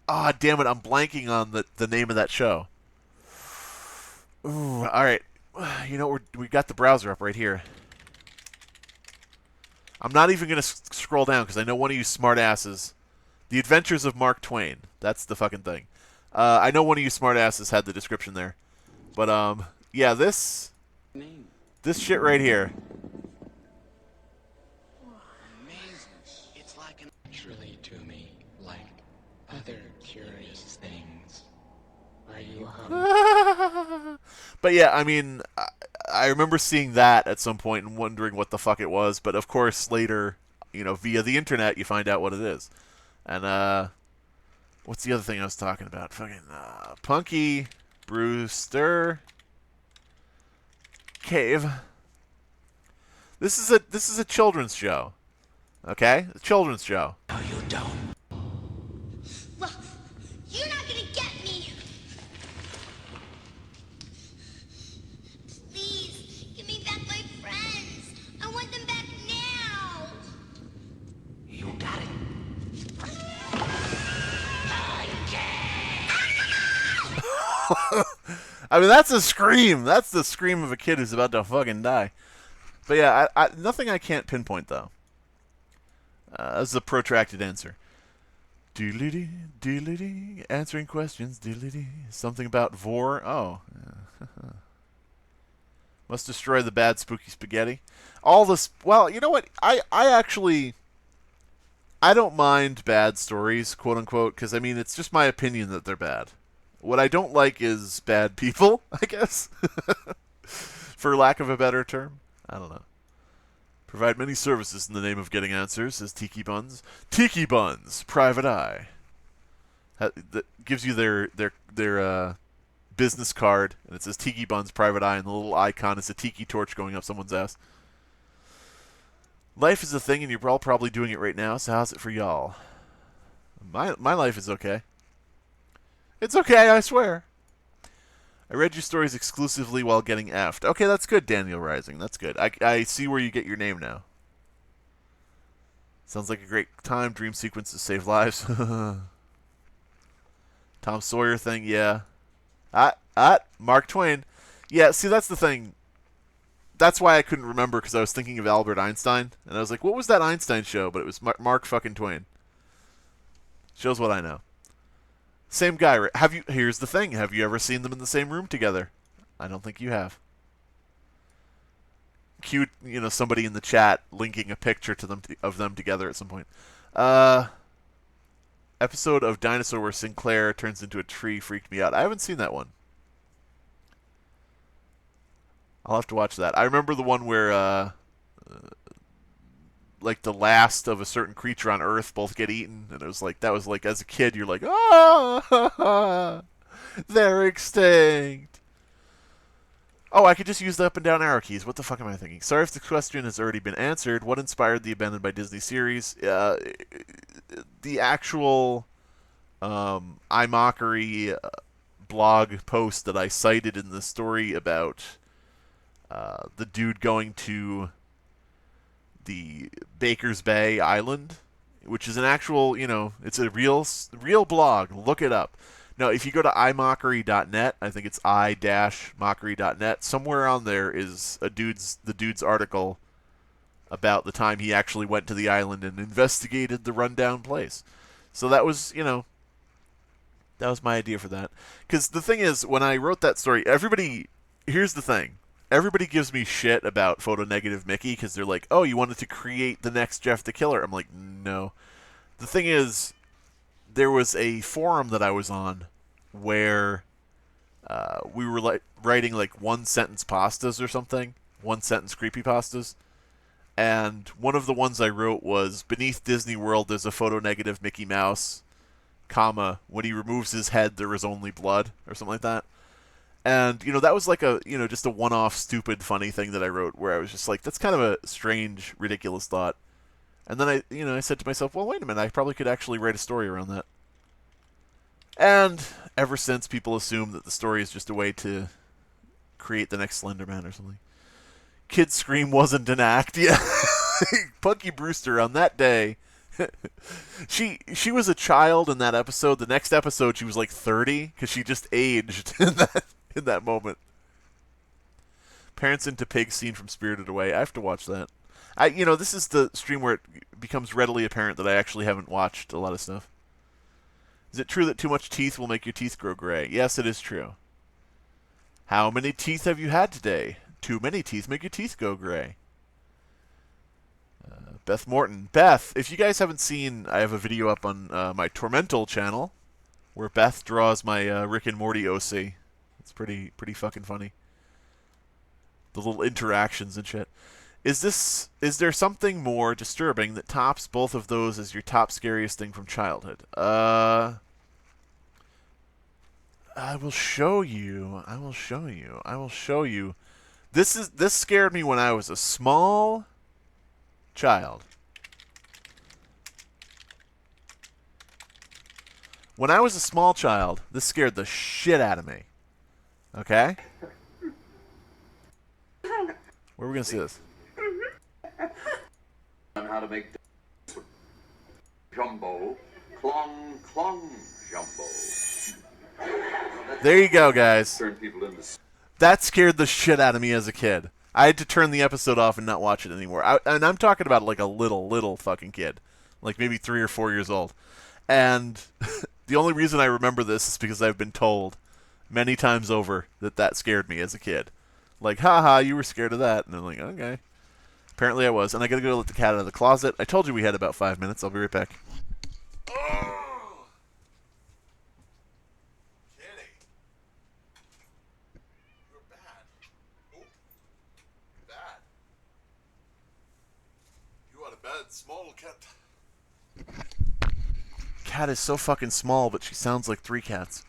Ah, damn it! I'm blanking on the name of that show. Ooh, all right. You know, we got the browser up right here. I'm not even gonna scroll down because I know one of you smartasses. The Adventures of Mark Twain. That's the fucking thing. I know one of you smartasses had the description there, but yeah, this shit right here. Amazing. It's like naturally to me, like other curious things. Are you hungry? But yeah, I mean, I remember seeing that at some point and wondering what the fuck it was. But of course, later, you know, via the internet, you find out what it is. And what's the other thing I was talking about? Fucking Punky Brewster Cave. This is a children's show. Okay, a children's show. No, you don't. Well, you're not gonna get me. Please, give me back my friends. I want them back now. You got it. I mean, that's a scream. That's the scream of a kid who's about to fucking die. But yeah, nothing I can't pinpoint, though. That's a protracted answer. Doodly-dee, doodly-dee, answering questions, doodly-dee. Something about vor. Oh. Must destroy the bad spooky spaghetti. All this. Well, you know what? I actually. I don't mind bad stories, quote unquote, because I mean, it's just my opinion that they're bad. What I don't like is bad people, I guess. For lack of a better term. I don't know. Provide many services in the name of getting answers, says Tiki Buns. Tiki Buns, private eye. That gives you their business card, and it says Tiki Buns, private eye, and the little icon is a tiki torch going up someone's ass. Life is a thing, and you're all probably doing it right now, so how's it for y'all? My life is okay. It's okay, I swear. I read your stories exclusively while getting effed. Okay, that's good, Daniel Rising. That's good. I see where you get your name now. Sounds like a great time. Dream sequences save lives. Tom Sawyer thing, yeah. Mark Twain. Yeah, see, that's the thing. That's why I couldn't remember, because I was thinking of Albert Einstein, and I was like, what was that Einstein show? But it was Mark fucking Twain. Shows what I know. Same guy. Here's the thing. Have you ever seen them in the same room together? I don't think you have. Cute, somebody in the chat linking a picture to them of them together at some point. Episode of Dinosaur where Sinclair turns into a tree freaked me out. I haven't seen that one. I'll have to watch that. I remember the one where, like, the last of a certain creature on Earth both get eaten, and it was like, that was like, as a kid, you're like, ah, they're extinct. Oh, I could just use the up and down arrow keys. What the fuck am I thinking? Sorry if the question has already been answered. What inspired the Abandoned by Disney series? The actual iMockery blog post that I cited in the story about the dude going to the Baker's Bay Island, which is an actual, it's a real blog. Look it up. Now, if you go to imockery.net, I think it's i-mockery.net, somewhere on there is the dude's article about the time he actually went to the island and investigated the rundown place. So that was, that was my idea for that. Because the thing is, when I wrote that story, here's the thing. Everybody gives me shit about Photo Negative Mickey because they're like, oh, you wanted to create the next Jeff the Killer. I'm like, no. The thing is, there was a forum that I was on where we were writing like one-sentence pastas or something. One-sentence creepypastas. And one of the ones I wrote was, beneath Disney World there's a Photo Negative Mickey Mouse, comma, when he removes his head there is only blood, or something like that. And, that was like a, just a one-off stupid funny thing that I wrote where I was just like, that's kind of a strange, ridiculous thought. And then I said to myself, well, wait a minute, I probably could actually write a story around that. And ever since, people assume that the story is just a way to create the next Slender Man or something. Kid Scream wasn't an act, yeah. Punky Brewster, on that day, she was a child in that episode. The next episode, she was like 30, because she just aged in that moment. Parents into Pig scene from Spirited Away. I have to watch that. This is the stream where it becomes readily apparent that I actually haven't watched a lot of stuff. Is it true that too much teeth will make your teeth grow gray? Yes, it is true. How many teeth have you had today? Too many teeth make your teeth go gray. Beth Morton. Beth, if you guys haven't seen, I have a video up on my Tormental channel where Beth draws my Rick and Morty OC. It's pretty fucking funny. The little interactions and shit. Is there something more disturbing that tops both of those as your top scariest thing from childhood? I will show you. This scared me when I was a small child. When I was a small child, this scared the shit out of me. Okay? Where are we going to see this? On how to make jumbo, clong, jumbo. There you go, guys. Turn people into... That scared the shit out of me as a kid. I had to turn the episode off and not watch it anymore. And I'm talking about like a little fucking kid. Like maybe 3 or 4 years old. And the only reason I remember this is because I've been told many times over that scared me as a kid. Like, haha, you were scared of that. And I'm like, okay. Apparently I was. And I gotta go let the cat out of the closet. I told you we had about 5 minutes. I'll be right back. Oh! Kitty. You're bad. Oh. Bad. You are a bad small cat. Cat is so fucking small, but she sounds like 3 cats.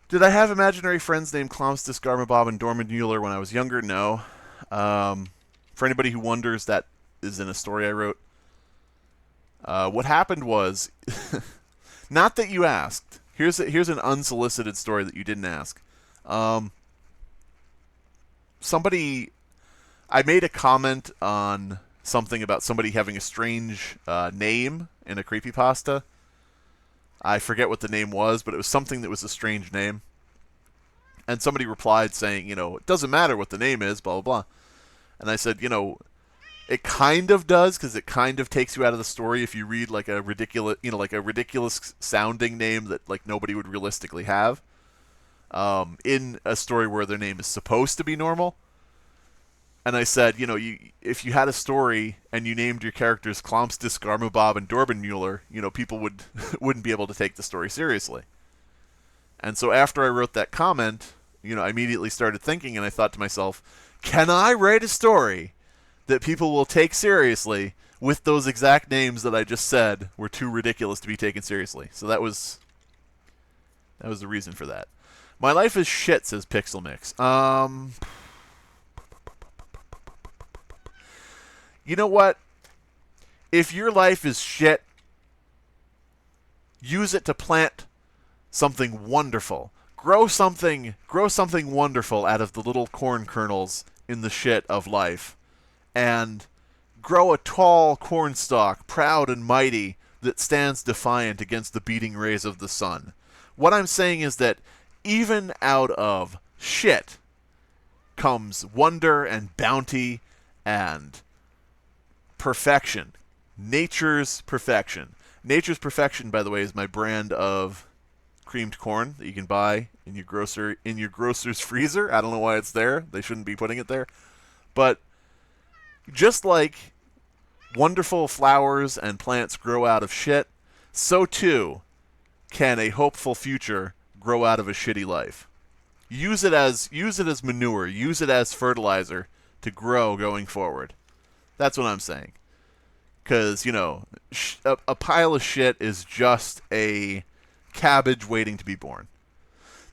Did I have imaginary friends named Clomstis, Garmabob, and Dorman Mueller when I was younger? No. For anybody who wonders, that is in a story I wrote. What happened was, not that you asked. Here's an unsolicited story that you didn't ask. I made a comment on something about somebody having a strange name in a creepypasta. I forget what the name was, but it was something that was a strange name. And somebody replied saying, it doesn't matter what the name is, blah, blah, blah. And I said, it kind of does, because it kind of takes you out of the story if you read like a ridiculous sounding name that like nobody would realistically have in a story where their name is supposed to be normal. And I said, if you had a story and you named your characters Klomstis, Garmubob, and Dorbenmuller, people wouldn't be able to take the story seriously. And so after I wrote that comment, I immediately started thinking, and I thought to myself, can I write a story that people will take seriously with those exact names that I just said were too ridiculous to be taken seriously? So that was the reason for that. My life is shit, says Pixelmix. You know what? If your life is shit, use it to plant something wonderful. Grow something wonderful out of the little corn kernels in the shit of life. And grow a tall cornstalk, proud and mighty, that stands defiant against the beating rays of the sun. What I'm saying is that even out of shit comes wonder and bounty and perfection. Nature's perfection. Nature's perfection, by the way, is my brand of creamed corn that you can buy in your grocer's freezer. I don't know why it's there. They shouldn't be putting it there. But just like wonderful flowers and plants grow out of shit, so too can a hopeful future grow out of a shitty life. Use it as manure. Use it as fertilizer to grow going forward. That's what I'm saying. Because, a pile of shit is just a cabbage waiting to be born.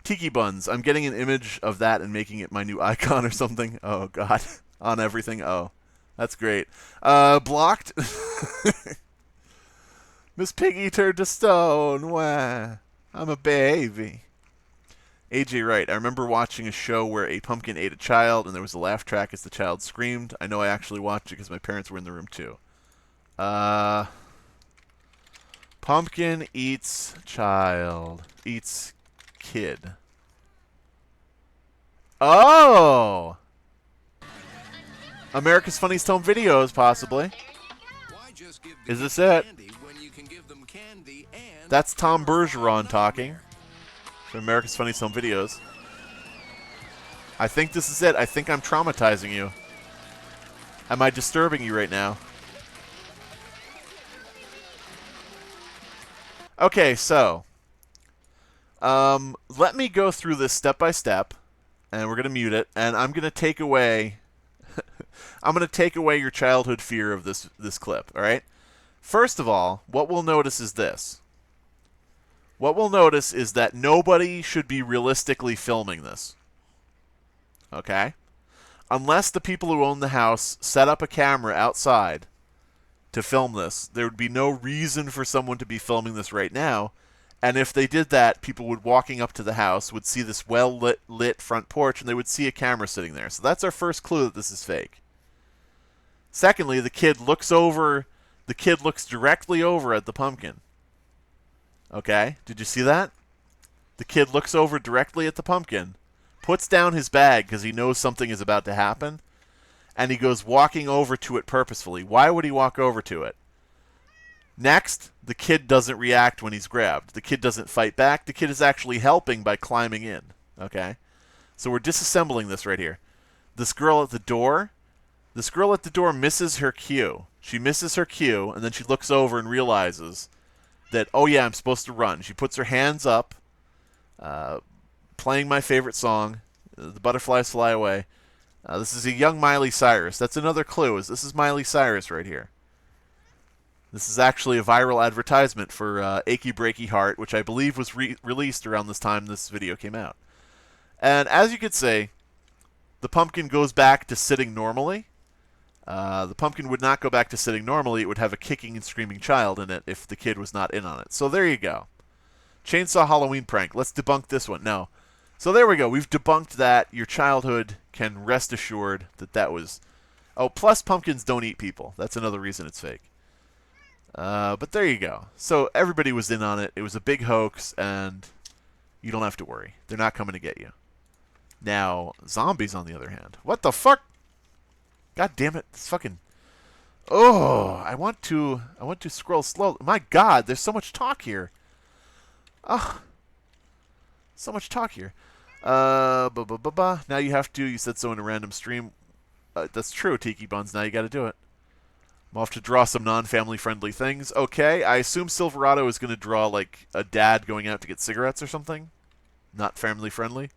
Tiki Buns, I'm getting an image of that and making it my new icon or something. Oh, God. On everything. Oh, that's great. Blocked. Miss Piggy turned to stone. Wah. I'm a baby. AJ Wright, I remember watching a show where a pumpkin ate a child and there was a laugh track as the child screamed. I know I actually watched it because my parents were in the room too. Pumpkin eats child. Eats kid. Oh! America's Funniest Home Videos, possibly. Is this it? That's Tom Bergeron talking. From America's Funniest Home Videos. I think this is it. I think I'm traumatizing you. Am I disturbing you right now? Okay, so let me go through this step by step, and we're gonna mute it, and I'm gonna take away your childhood fear of this clip. All right. First of all, what we'll notice is this. What we'll notice is that nobody should be realistically filming this. Okay? Unless the people who own the house set up a camera outside to film this, there would be no reason for someone to be filming this right now. And if they did that, people would walking up to the house would see this well-lit front porch and they would see a camera sitting there. So that's our first clue that this is fake. Secondly, the kid looks directly over at the pumpkin. Okay, did you see that? The kid looks over directly at the pumpkin, puts down his bag because he knows something is about to happen, and he goes walking over to it purposefully. Why would he walk over to it? Next, the kid doesn't react when he's grabbed. The kid doesn't fight back. The kid is actually helping by climbing in. Okay? So we're disassembling this right here. This girl at the door misses her cue. She misses her cue, and then she looks over and realizes that, oh yeah, I'm supposed to run. She puts her hands up, playing my favorite song, The Butterflies Fly Away. This is a young Miley Cyrus. That's another clue, is this is Miley Cyrus right here. This is actually a viral advertisement for Achy Breaky Heart, which I believe was released around this time this video came out. And as you could see, the pumpkin goes back to sitting normally. The pumpkin would not go back to sitting normally. It would have a kicking and screaming child in it if the kid was not in on it. So there you go. Chainsaw Halloween prank. Let's debunk this one. No. So there we go. We've debunked that. Your childhood can rest assured that was... Oh, plus pumpkins don't eat people. That's another reason it's fake. But there you go. So everybody was in on it. It was a big hoax, and you don't have to worry. They're not coming to get you. Now, zombies, on the other hand. What the fuck? God damn it. This fucking... Oh, I want to scroll slow. My God, there's so much talk here. Oh, so much talk here. Now you have to. You said so in a random stream. That's true, Tiki Buns. Now you got to do it. I'm off to draw some non-family friendly things. Okay, I assume Silverado is going to draw like a dad going out to get cigarettes or something. Not family friendly.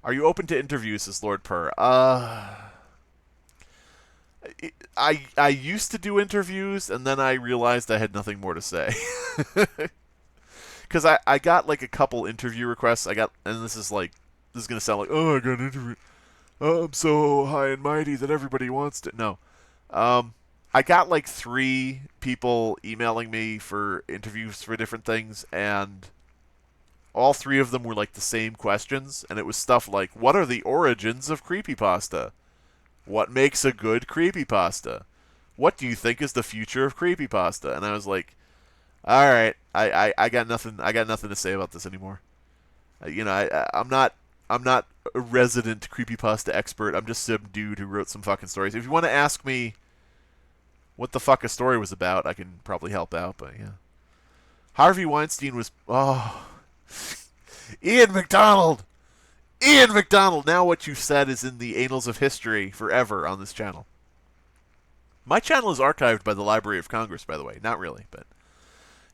Are you open to interviews, says Lord Purr? I used to do interviews, and then I realized I had nothing more to say. Because I got like a couple interview requests. And this is going to sound like, oh, I got an interview. Oh, I'm so high and mighty that everybody wants to. No. I got like 3 people emailing me for interviews for different things, and all 3 of them were like the same questions, and it was stuff like, what are the origins of creepypasta? What makes a good creepypasta? What do you think is the future of creepypasta? And I was like, all right, I got nothing to say about this anymore. I'm not a resident creepypasta expert. I'm just some dude who wrote some fucking stories. If you want to ask me what the fuck a story was about, I can probably help out, but yeah. Harvey Weinstein was... Oh. Ian McDonald! Ian McDonald! Now what you said is in the annals of history forever on this channel. My channel is archived by the Library of Congress, by the way. Not really, but...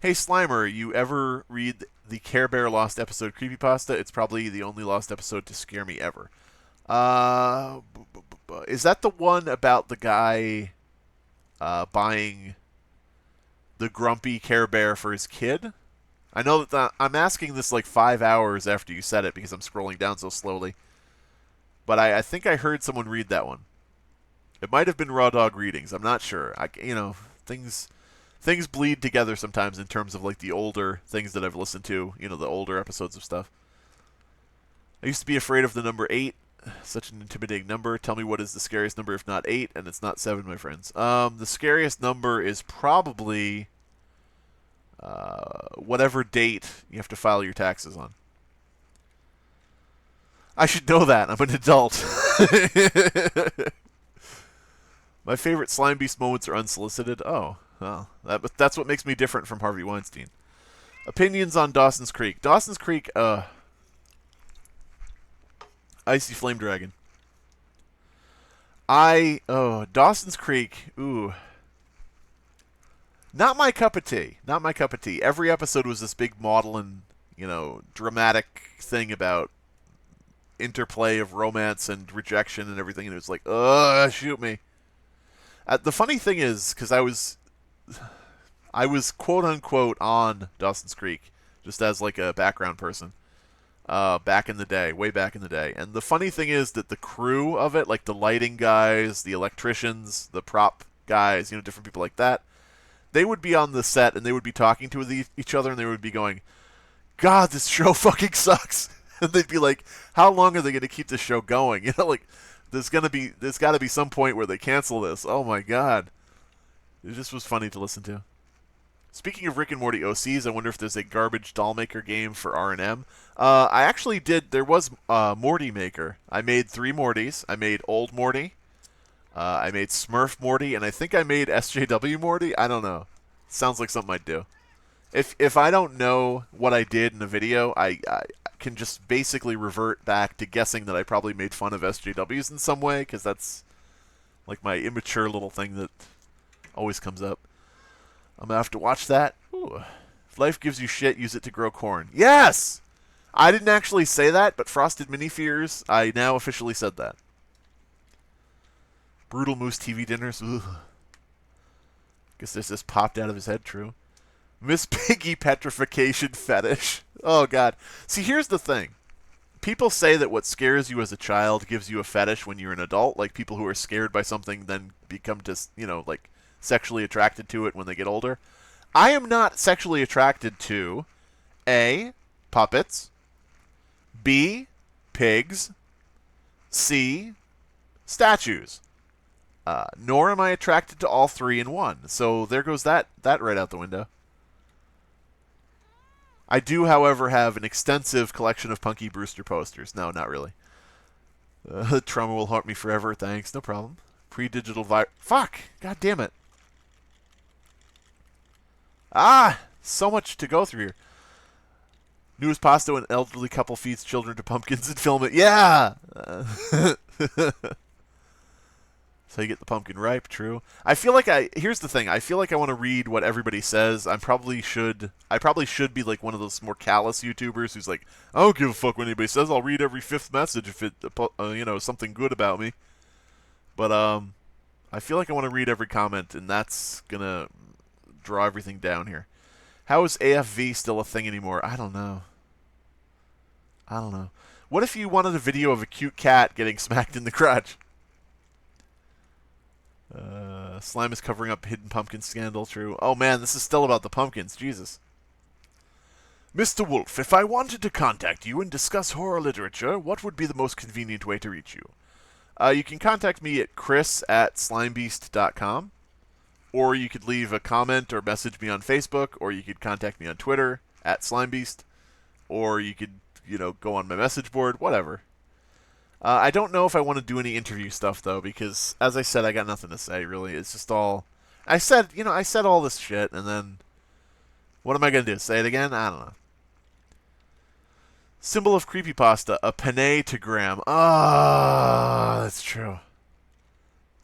Hey, Slimer, you ever read the Care Bear Lost episode Creepypasta? It's probably the only lost episode to scare me ever. Is that the one about the guy... buying the grumpy Care Bear for his kid? I know that I'm asking this like 5 hours after you said it because I'm scrolling down so slowly. But I think I heard someone read that one. It might have been Raw Dog Readings. I'm not sure. Things bleed together sometimes in terms of like the older things that I've listened to. The older episodes of stuff. I used to be afraid of the number 8. Such an intimidating number. Tell me what is the scariest number if not 8, and it's not 7, my friends. The scariest number is probably whatever date you have to file your taxes on. I should know that. I'm an adult. My favorite Slime Beast moments are unsolicited. Oh, well, that's what makes me different from Harvey Weinstein. Opinions on Dawson's Creek. Dawson's Creek, Icy Flame Dragon. Dawson's Creek, ooh. Not my cup of tea. Not my cup of tea. Every episode was this big maudlin, dramatic thing about interplay of romance and rejection and everything, and it was like, shoot me. The funny thing is, because I was quote-unquote on Dawson's Creek, just as like a background person. Back in the day, way back in the day. And the funny thing is that the crew of it, like the lighting guys, the electricians, the prop guys, different people like that, they would be on the set and they would be talking to each other and they would be going, God, this show fucking sucks. And they'd be like, how long are they going to keep this show going? There's got to be some point where they cancel this. Oh my God. It just was funny to listen to. Speaking of Rick and Morty OCs, I wonder if there's a garbage doll maker game for R&M. I actually did. There was Morty Maker. I made 3 Mortys. I made Old Morty. I made Smurf Morty, and I think I made SJW Morty. I don't know. Sounds like something I'd do. If I don't know what I did in the video, I can just basically revert back to guessing that I probably made fun of SJWs in some way, because that's like my immature little thing that always comes up. I'm going to have to watch that. Ooh. If life gives you shit, use it to grow corn. Yes! I didn't actually say that, but Frosted Mini Fears, I now officially said that. Brutal Moose TV dinners. Ugh. Guess this just popped out of his head, true. Miss Piggy petrification fetish. Oh, God. See, here's the thing. People say that what scares you as a child gives you a fetish when you're an adult. Like, people who are scared by something then become just, like, sexually attracted to it when they get older. I am not sexually attracted to A, puppets, B, pigs, C, statues. Nor am I attracted to all three in one. So there goes that right out the window. I do, however, have an extensive collection of Punky Brewster posters. No, not really. Trauma will haunt me forever. Thanks, no problem. Pre-digital Fuck! God damn it. Ah! So much to go through here. Newest pasta when elderly couple feeds children to pumpkins and film it. Yeah! So you get the pumpkin ripe, true. I feel like here's the thing, I feel like I want to read what everybody says. I probably should be like one of those more callous YouTubers who's like, I don't give a fuck what anybody says, I'll read every fifth message if it, something good about me. But, I feel like I want to read every comment, and that's gonna draw everything down here. How is AFV still a thing anymore? I don't know. What if you wanted a video of a cute cat getting smacked in the crotch? Slime is covering up hidden pumpkin scandal, true. Oh man, this is still about the pumpkins, Jesus. Mr. Wolf, if I wanted to contact you and discuss horror literature, what would be the most convenient way to reach you? You can contact me at chris@slimebeast.com, or you could leave a comment or message me on Facebook, or you could contact me on Twitter @slimebeast, or you could, go on my message board, whatever. I don't know if I want to do any interview stuff, though, because, as I said, I got nothing to say, really. It's just all... I said all this shit, and then... What am I going to do? Say it again? I don't know. Symbol of Creepypasta, a pentagram. Ah, that's true.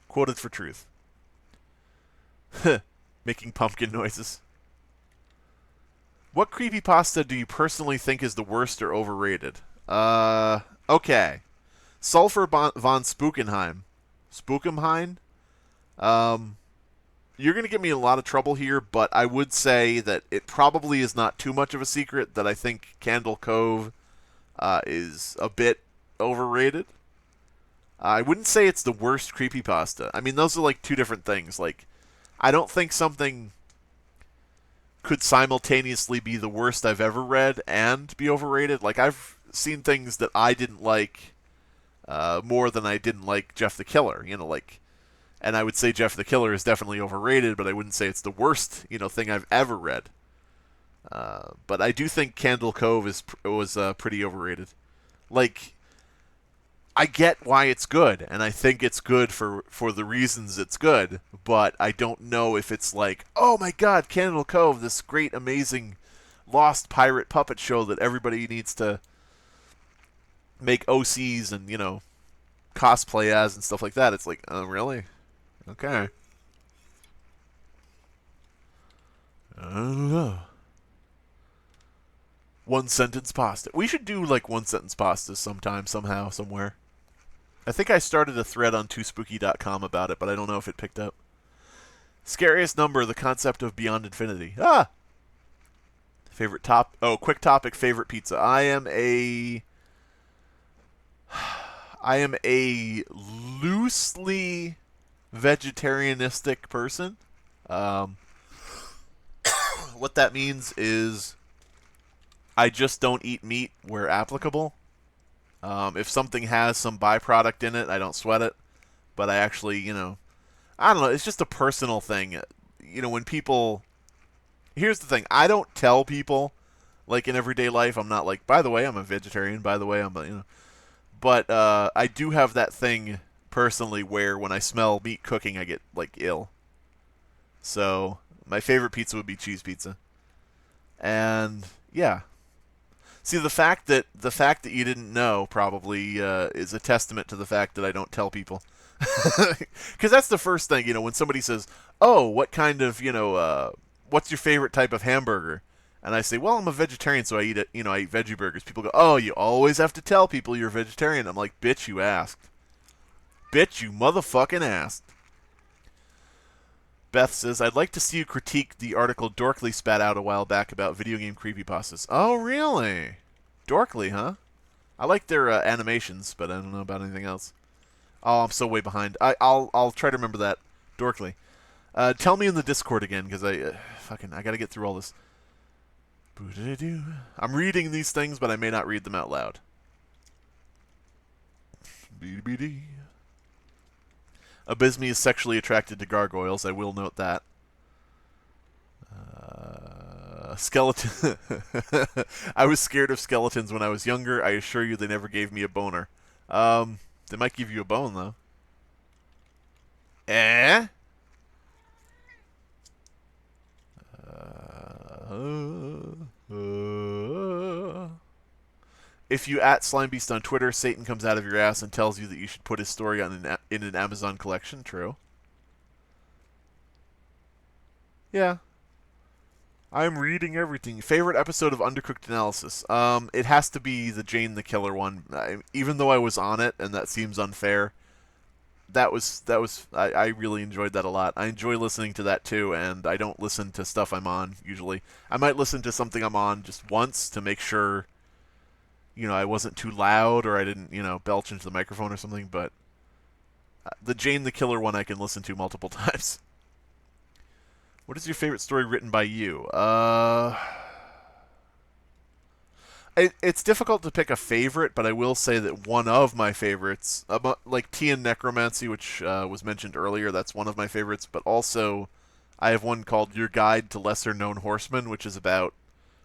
Quoted for truth. Making pumpkin noises. What creepypasta do you personally think is the worst or overrated? Okay. Sulfur von Spookenheim. Spookenheim? You're going to get me in a lot of trouble here, but I would say that it probably is not too much of a secret that I think Candle Cove is a bit overrated. I wouldn't say it's the worst creepypasta. I mean, those are like two different things. Like, I don't think something could simultaneously be the worst I've ever read and be overrated. Like, I've seen things that I didn't like more than I didn't like Jeff the Killer, and I would say Jeff the Killer is definitely overrated, but I wouldn't say it's the worst, thing I've ever read. But I do think Candle Cove was pretty overrated. Like, I get why it's good, and I think it's good for the reasons it's good, but I don't know if it's like, oh my god, Candle Cove, this great, amazing, lost pirate puppet show that everybody needs to make OCs and, cosplay as and stuff like that. It's like, oh, really? Okay. I don't know. One sentence pasta. We should do, like, one sentence pastas sometime, somehow, somewhere. I think I started a thread on toospooky.com about it, but I don't know if it picked up. Scariest number, the concept of Beyond Infinity. Ah! Favorite quick topic, favorite pizza. I am a loosely vegetarianistic person. What that means is I just don't eat meat where applicable. If something has some byproduct in it, I don't sweat it. But I actually, I don't know, it's just a personal thing. When people... Here's the thing, I don't tell people, like in everyday life, I'm not like, by the way, I'm a vegetarian, by the way, I'm But I do have that thing personally where when I smell meat cooking, I get, like, ill. So, my favorite pizza would be cheese pizza. And, yeah. See, the fact that you didn't know probably is a testament to the fact that I don't tell people. Because that's the first thing, when somebody says, oh, what kind of, what's your favorite type of hamburger? And I say, well, I'm a vegetarian, so I eat I eat veggie burgers. People go, oh, you always have to tell people you're a vegetarian. I'm like, bitch, you asked. Bitch, you motherfucking asked. Beth says, I'd like to see you critique the article Dorkly spat out a while back about video game creepypastas. Oh, really? Dorkly, huh? I like their animations, but I don't know about anything else. Oh, I'm so way behind. I'll try to remember that. Dorkly. Tell me in the Discord again, because I gotta get through all this. I'm reading these things, but I may not read them out loud. Abysme is sexually attracted to gargoyles. I will note that. Skeleton. I was scared of skeletons when I was younger. I assure you, they never gave me a boner. They might give you a bone though. Eh? If you at Slimebeast on Twitter, Satan comes out of your ass and tells you that you should put his story in an Amazon collection. True. Yeah. I'm reading everything. Favorite episode of Undercooked Analysis? It has to be the Jane the Killer one. Even though I was on it, and that seems unfair, I really enjoyed that a lot. I enjoy listening to that too, and I don't listen to stuff I'm on usually. I might listen to something I'm on just once to make sure, I wasn't too loud or I didn't, belch into the microphone or something, but the Jane the Killer one I can listen to multiple times. What is your favorite story written by you? It's difficult to pick a favorite, but I will say that one of my favorites, like Tea and Necromancy, which was mentioned earlier, that's one of my favorites, but also I have one called Your Guide to Lesser Known Horsemen, which is about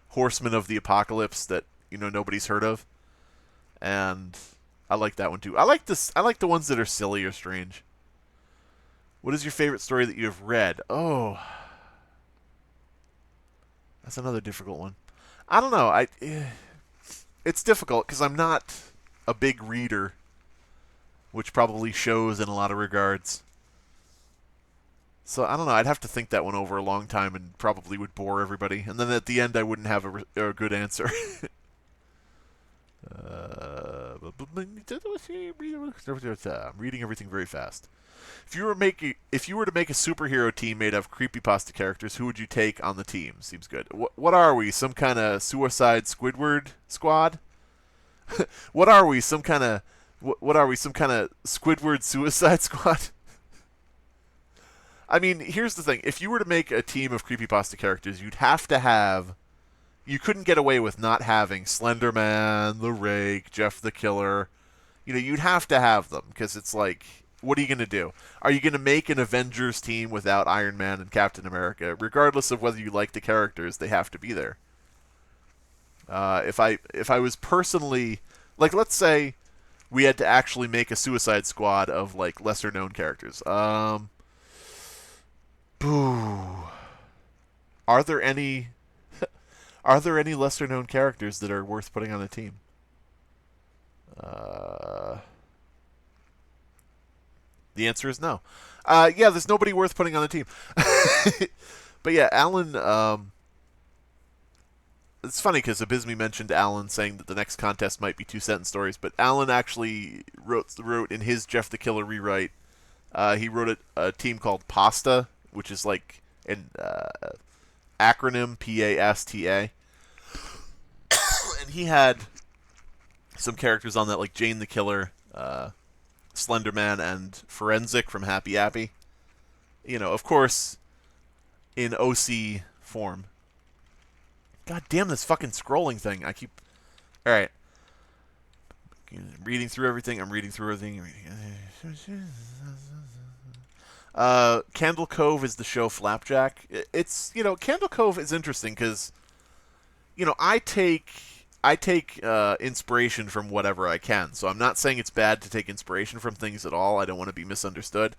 horsemen of the apocalypse that, nobody's heard of. And I like that one too. I like the ones that are silly or strange. What is your favorite story that you have read? Oh, that's another difficult one. I don't know. It's difficult because I'm not a big reader, which probably shows in a lot of regards. So I don't know. I'd have to think that one over a long time and probably would bore everybody. And then at the end, I wouldn't have a good answer. I'm reading everything very fast. If you were to make a superhero team made of creepypasta characters, who would you take on the team? Seems good. What are we? Some kind of Suicide Squidward squad? What are we? Some kind of Squidward Suicide Squad? I mean, here's the thing. If you were to make a team of creepypasta characters, you'd have to have... You couldn't get away with not having Slender Man, The Rake, Jeff the Killer. You'd have to have them, because it's like... What are you going to do? Are you going to make an Avengers team without Iron Man and Captain America? Regardless of whether you like the characters, they have to be there. If I was personally... Like, let's say we had to actually make a Suicide Squad of, like, lesser-known characters. Boo. Are there any lesser-known characters that are worth putting on a team? The answer is no. Yeah, there's nobody worth putting on the team. But yeah, Alan... it's funny because Abysme mentioned Alan saying that the next contest might be 2-sentence stories, but Alan actually wrote in his Jeff the Killer rewrite, he wrote a team called Pasta, which is like an acronym, P-A-S-T-A. And he had some characters on that, like Jane the Killer, Slenderman, and Forensic from Happy Appy. Of course, in OC form. God damn this fucking scrolling thing. Alright. I'm reading through everything. Candle Cove is the show Flapjack. It's, Candle Cove is interesting because, I take inspiration from whatever I can. So I'm not saying it's bad to take inspiration from things at all. I don't want to be misunderstood.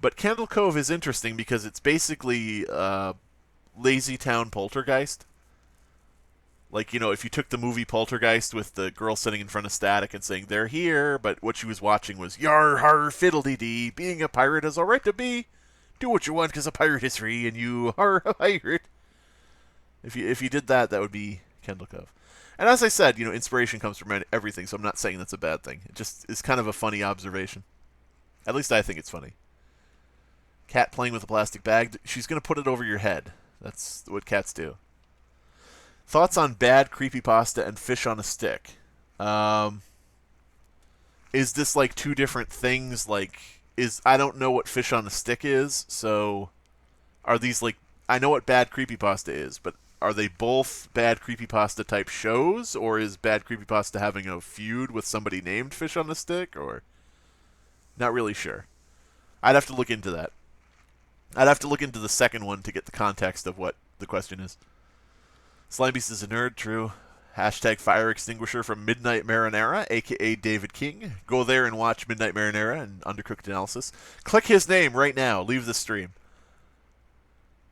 But Candle Cove is interesting because it's basically Lazy Town Poltergeist. Like, if you took the movie Poltergeist with the girl sitting in front of Static and saying, "They're here," but what she was watching was, "Yar, har, fiddle-dee-dee, being a pirate is all right to be. Do what you want because a pirate is free and you are a pirate." If you did that, that would be Candle Cove. And as I said, inspiration comes from everything, so I'm not saying that's a bad thing. It just is kind of a funny observation. At least I think it's funny. Cat playing with a plastic bag. She's going to put it over your head. That's what cats do. Thoughts on bad creepypasta and fish on a stick? Is this like two different things? I don't know what fish on a stick is, so are these like... I know what bad creepypasta is, but are they both bad creepypasta type shows, or is bad creepypasta having a feud with somebody named Fish on a Stick, or... Not really sure. I'd have to look into that. I'd have to look into the second one to get the context of what the question is. Slimebeast is a nerd, true. Hashtag fire extinguisher from Midnight Marinara, a.k.a. David King. Go there and watch Midnight Marinara and Undercooked Analysis. Click his name right now. Leave the stream.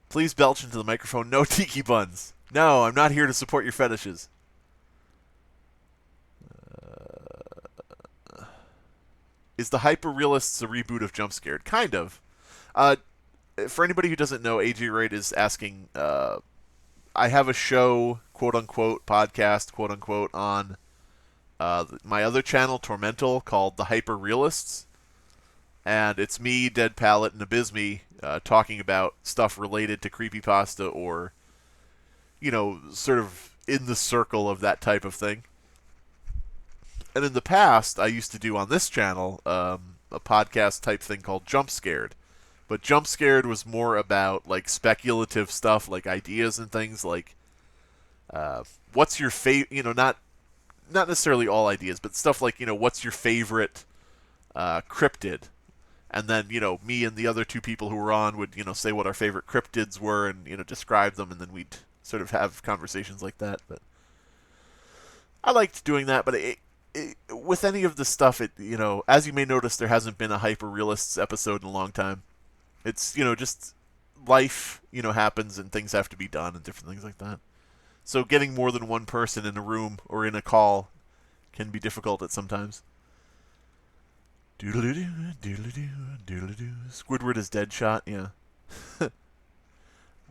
Please belch into the microphone. No tiki buns. No, I'm not here to support your fetishes. Is the Hyper-Realists a reboot of Jump Scared? Kind of. For anybody who doesn't know, AJ Wright is asking... I have a show, quote-unquote, podcast, quote-unquote, on my other channel, Tormental, called The Hyper-Realists. And it's me, Dead Palette, and Abysme talking about stuff related to Creepypasta or, sort of in the circle of that type of thing. And in the past, I used to do on this channel a podcast type thing called Jump Scared. But Jump Scared was more about like speculative stuff, like ideas and things like what's your favorite, not necessarily all ideas, but stuff like, what's your favorite cryptid? And then, me and the other two people who were on would, say what our favorite cryptids were and, describe them, and then we'd sort of have conversations like that. But I liked doing that, but with any of the stuff, as you may notice, there hasn't been a Hyper-Realists episode in a long time. It's, just life, happens and things have to be done and different things like that. So getting more than one person in a room or in a call can be difficult at sometimes. Doodle-doo, doodle-doo, doodle-doo. Squidward is Deadshot, yeah.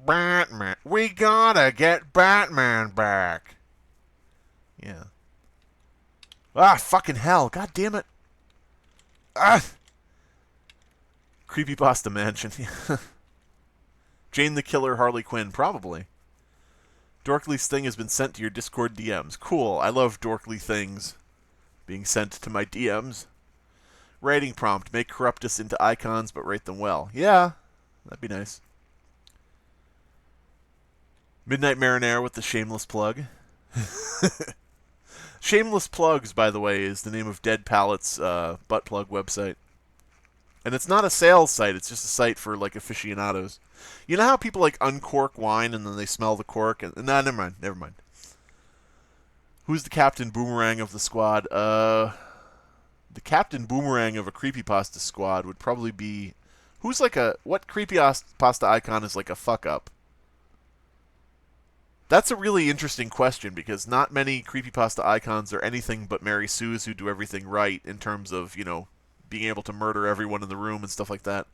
Batman. We gotta get Batman back. Yeah. Ah, fucking hell. God damn it. Ah! Creepypasta Mansion. Jane the Killer, Harley Quinn, probably. Dorkly's thing has been sent to your Discord DMs. Cool. I love dorkly things being sent to my DMs. Writing prompt. Make Corruptus into icons, but write them well. Yeah, that'd be nice. Midnight Marinara with the shameless plug. Shameless Plugs, by the way, is the name of Dead Palettes' butt plug website. And it's not a sales site, it's just a site for, like, aficionados. You know how people, like, uncork wine and then they smell the cork? And no, never mind. Who's the Captain Boomerang of the squad? The Captain Boomerang of a Creepypasta squad would probably be... What Creepypasta icon is, like, a fuck-up? That's a really interesting question, because not many Creepypasta icons are anything but Mary Sues who do everything right in terms of, being able to murder everyone in the room and stuff like that.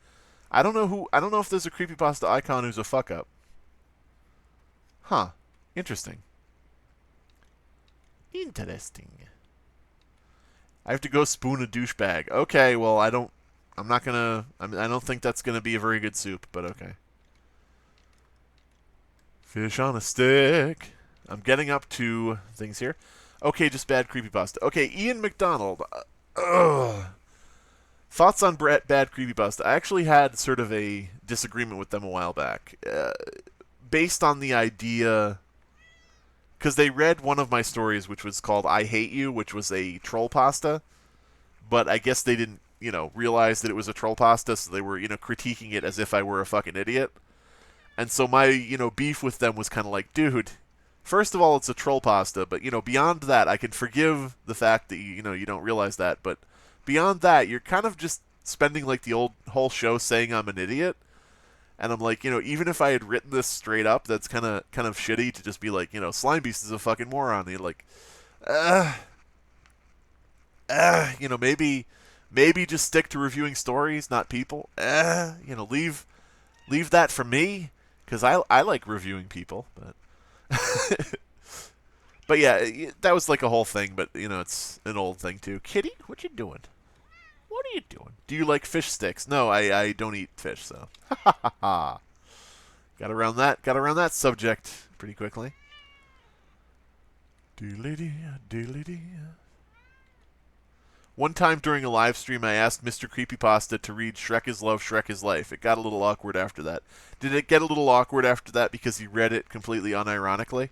I don't know if there's a Creepypasta icon who's a fuck-up. Huh. Interesting. Interesting. I have to go spoon a douchebag. Okay, well, I don't think that's gonna be a very good soup, but okay. Fish on a stick. I'm getting up to things here. Okay, just bad Creepypasta. Okay, Ian McDonald. Thoughts on bad Creepypasta. I actually had sort of a disagreement with them a while back. Based on the idea... Because they read one of my stories, which was called I Hate You, which was a troll pasta. But I guess they didn't, realize that it was a troll pasta, so they were, critiquing it as if I were a fucking idiot. And so my, beef with them was kind of like, dude, first of all, it's a troll pasta, but, beyond that, I can forgive the fact that, you don't realize that, but beyond that, you're kind of just spending, like, the whole show saying I'm an idiot, and I'm like, even if I had written this straight up, that's kind of shitty to just be like, Slimebeast is a fucking moron, and you're like, maybe just stick to reviewing stories, not people, leave that for me. Because I like reviewing people, but... but yeah, that was like a whole thing, but, it's an old thing, too. Kitty, what you doing? What are you doing? Do you like fish sticks? No, I don't eat fish, so... Ha ha ha. Got around that subject pretty quickly. Doodly-dee, doodly-dee. One time during a live stream, I asked Mr. Creepypasta to read Shrek is Love, Shrek is Life. It got a little awkward after that. Did it get a little awkward after that because he read it completely unironically?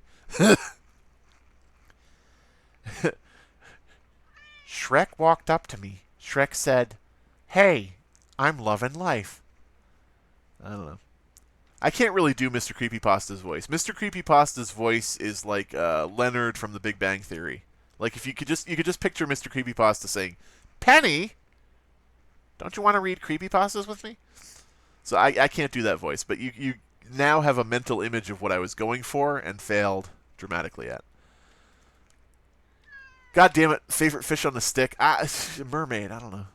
Shrek walked up to me. Shrek said, "Hey, I'm loving life. I don't know. I can't really do Mr. Creepypasta's voice. Mr. Creepypasta's voice is like Leonard from The Big Bang Theory. Like if you could just picture Mr. Creepypasta saying, "Penny, don't you want to read creepypastas with me?" So I can't do that voice, but you now have a mental image of what I was going for and failed dramatically at. God damn it! Favorite fish on the stick? Mermaid. I don't know.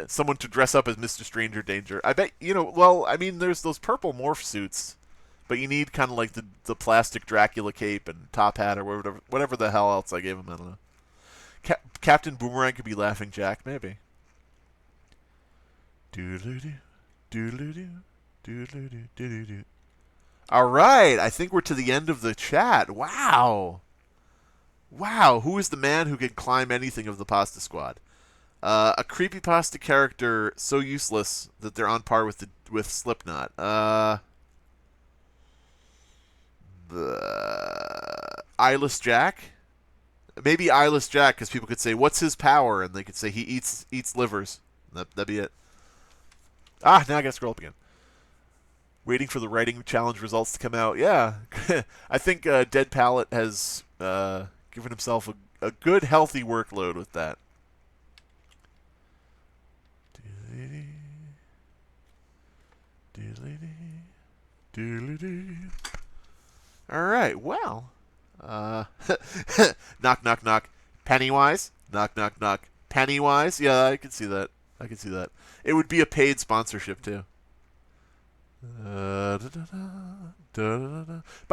Someone to dress up as Mr. Stranger Danger. I bet, well, I mean, there's those purple morph suits, but you need kind of like the plastic Dracula cape and top hat or whatever the hell else I gave him. I don't know. Captain Boomerang could be Laughing Jack, maybe. Doodle-doo, doodle-doo, doodle-doo, doodle-doo. All right, I think we're to the end of the chat. Wow. Wow, who is the man who can climb anything of the Pasta Squad? A creepypasta character so useless that they're on par with Slipknot. Eyeless Jack? Maybe Eyeless Jack, because people could say, "What's his power?" And they could say he eats livers. That'd be it. Now I gotta scroll up again. Waiting for the writing challenge results to come out. Yeah, I think Dead Palette has given himself a good, healthy workload with that. All right, well, knock, knock, knock. Pennywise, knock, knock, knock. Pennywise, yeah, I can see that. It would be a paid sponsorship too. By